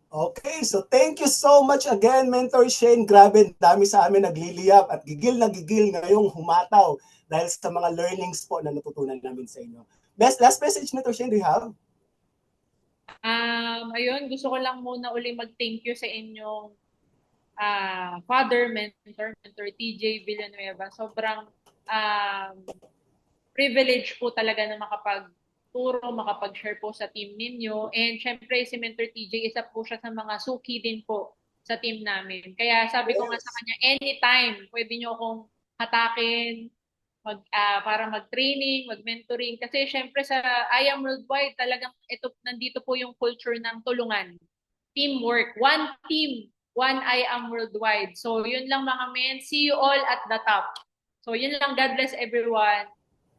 Okay, so thank you so much again, Mentor Shane. Grabe, dami sa amin nagliliyap at gigil na gigil ngayong humataw dahil sa mga learnings po na natutunan namin sa inyo. Last message, Mentor Shane, do you have? Ayun, gusto ko lang muna uli mag-thank you sa inyong father, mentor TJ Villanueva. Sobrang privilege po talaga na makapagturo, makapag-share po sa team ninyo. And syempre, si Mentor TJ, isa po siya sa mga suki din po sa team namin. Kaya sabi ko nga sa kanya, anytime, pwede nyo akong hatakin, para mag-training, mag-mentoring. Kasi syempre sa I Am Worldwide, talagang nandito po yung culture ng tulungan. Teamwork. One team, one I Am Worldwide. So yun lang mga men. See you all at the top. So yun lang. God bless everyone.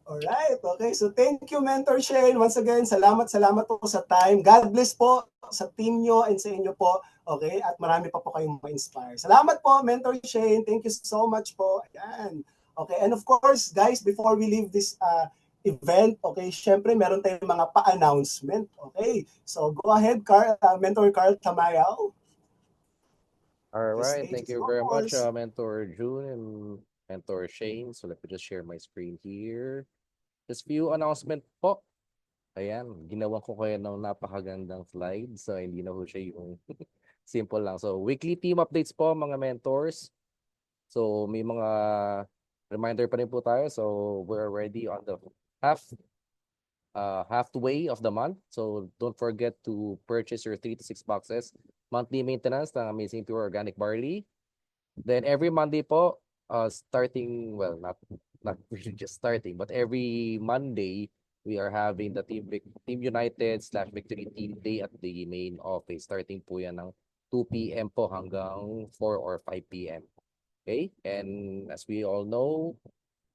Alright, okay. So thank you, Mentor Shane. Once again, salamat po sa time. God bless po sa team nyo and sa inyo po. Okay, at marami pa po kayong ma-inspire. Salamat po, Mentor Shane. Thank you so much po. Ayan. Okay, and of course, guys, before we leave this event, okay, syempre meron tayong mga pa-announcement. Okay, so go ahead, Mentor Carl Tamayaw. All right, Stage thank is you very much, yours. Mentor June and Mentor Shane. So let me just share my screen here. Just few announcement po. Ayan, ginawa ko kayo ng napakagandang slide. So hindi na po siya yung simple lang. So weekly team updates po mga mentors. So may mga reminder pa rin po tayo. So we're already on the halfway of the month. So don't forget to purchase your 3 to 6 boxes. Monthly maintenance ng Amazing Pure Organic Barley. Then every Monday po, starting, well, not really just starting, but every Monday, we are having the Team United / Victory Team Day at the main office. Starting po yan ng 2 p.m. po hanggang 4 or 5 p.m. Okay? And as we all know,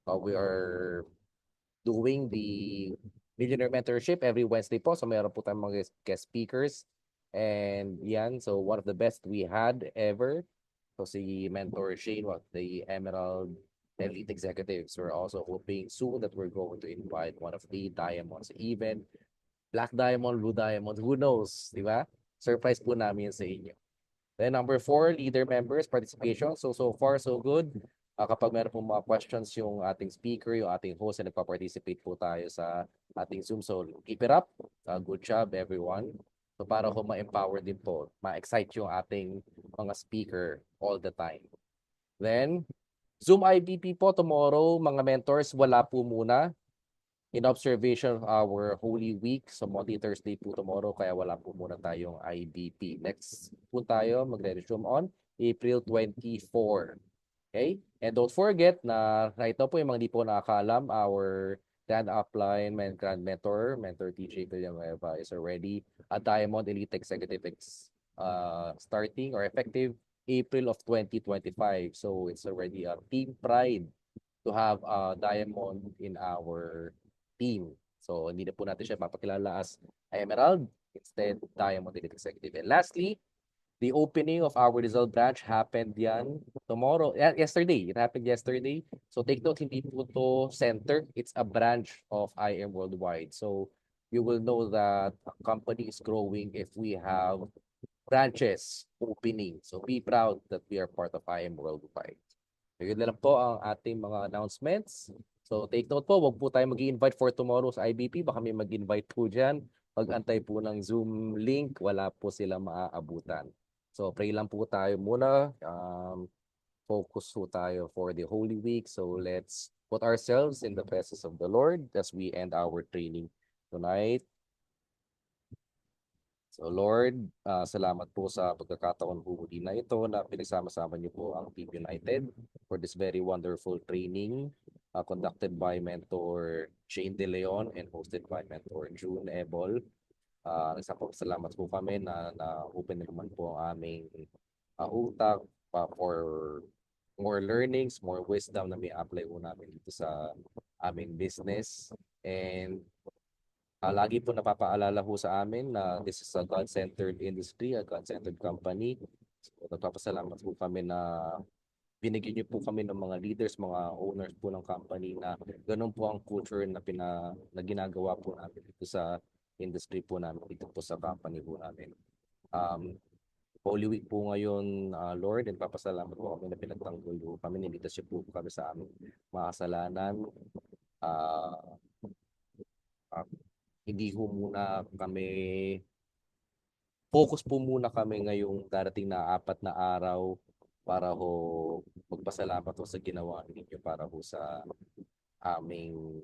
we are doing the Millionaire Mentorship every Wednesday po. So meron po tayong mga guest speakers. And yan, so one of the best we had ever. So si Mentor Shane, the Emerald Elite Executives. We're also hoping soon that we're going to invite one of the diamonds, even Black Diamond, Blue Diamond, who knows, di ba? Surprise po namin sa inyo. Then number 4, leader members participation. So far, so good. Kapag meron po mga questions yung ating speaker, yung ating host, na nagpa-participate po tayo sa ating Zoom. So keep it up. Good job, everyone. So para ko ma-empower din po, ma-excite yung ating mga speaker all the time. Then, Zoom IBP po tomorrow, mga mentors, wala po muna. in observation of our Holy Week. So Monday, Thursday po tomorrow, kaya wala po muna tayong IBP. Next po tayo, magre-resume on April 24. Okay? And don't forget na right now po yung mga di po nakakaalam, our Grand Upline and Grand Mentor, Mentor TJ Villanueva is already a Diamond Elite Executive starting or effective April of 2025. So it's already a team pride to have a diamond in our team. So hindi na po natin siya papakilala as Emerald, instead Diamond Elite Executive. And lastly, the opening of our Rizal branch happened yesterday. It happened yesterday. So take note, hindi po to center. It's a branch of IM Worldwide. So you will know that a company is growing if we have branches opening. So be proud that we are part of IM Worldwide. So yun na lang po ang ating mga announcements. So take note po, wag po tayo mag-invite for tomorrow's IBP. Baka may mag-invite po dyan. Pag-antay po ng Zoom link, wala po sila maaabutan. So pray lang po tayo muna. Focus po tayo for the Holy Week. So let's put ourselves in the presence of the Lord as we end our training tonight. So Lord, salamat po sa pagkakataon po muli na ito na pinagsama-sama niyo po ang Team United for this very wonderful training conducted by Mentor Shane De Leon and hosted by Mentor June Ebol. Isang salamat po kami na open naman po ang aming utak for more learnings, more wisdom na may apply po namin dito sa aming business. And lagi po napapaalala po sa amin na this is a God-centered industry, a God-centered company. So, nagpapasalamat po kami na binigyan niyo po kami ng mga leaders, mga owners po ng company na ganun po ang culture na ginagawa po namin dito sa industry po namin, dito po sa company po namin. Holy Week po ngayon, Lord, and papasalamat po kami na pinagtanggol po kami, niligtas po kami sa aming mga kasalanan. Hindi po muna kami, focus po muna kami ngayong darating na 4 na araw para ho magpasalamat po sa ginawa ninyo para po sa aming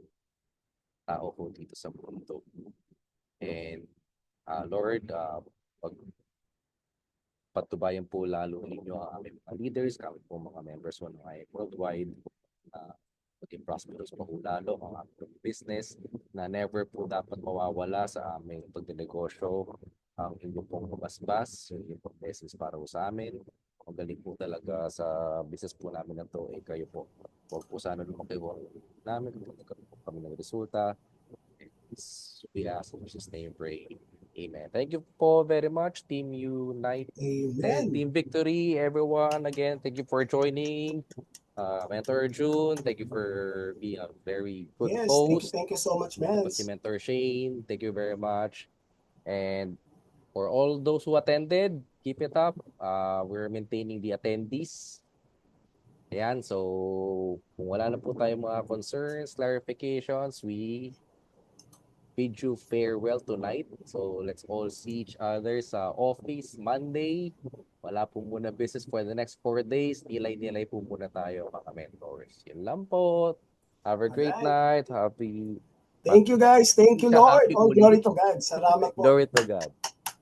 tao po dito sa mundo. And Lord, patubayan po lalo ninyo ang aming mga leaders, kami po mga members po ng IM Worldwide, maging prosperous po lalo ang aming business na never po dapat mawawala sa aming pagdinegosyo ang inyong pong mabasbas, yung inyong pong blessings para po sa amin. Ang galing po talaga sa business po namin na to, kayo po. Huwag po sana lumakiwang namin kung nagkaroon po kami ng resulta. We ask in Jesus' name, pray. Amen. Thank you po very much, Team United, Amen. Team Victory, everyone. Again, thank you for joining. Mentor June, thank you for being a very good Yes, host. thank you so much, Si Mens. Mentor Shane, thank you very much. And for all those who attended, keep it up. We're maintaining the attendees. Ayan, so kung wala na po tayong mga concerns, clarifications, we bid you farewell tonight. So let's all see each other sa office Monday. Wala po muna business for the next 4 days. Nilay-nilay po muna tayo mga mentors. Yun lang po. Have a great Alright. night. Happy Thank you guys. Thank you, Lord. Happy All Holy glory Week. to God. Salamat po. Glory to God.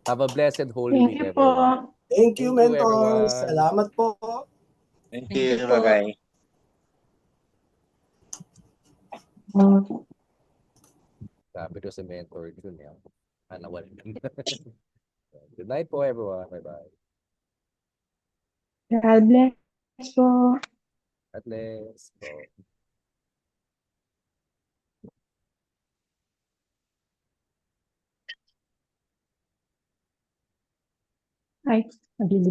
Have a blessed Holy Thank Week, you everyone. po. Thank you, Thank you, mentors. everyone. Salamat po. Thank Thank you you. po. Bye-bye. Sabi doon sa mentor yun yan. Nawal. Good night po, everyone. Bye-bye. God bless po. At least po. Ay,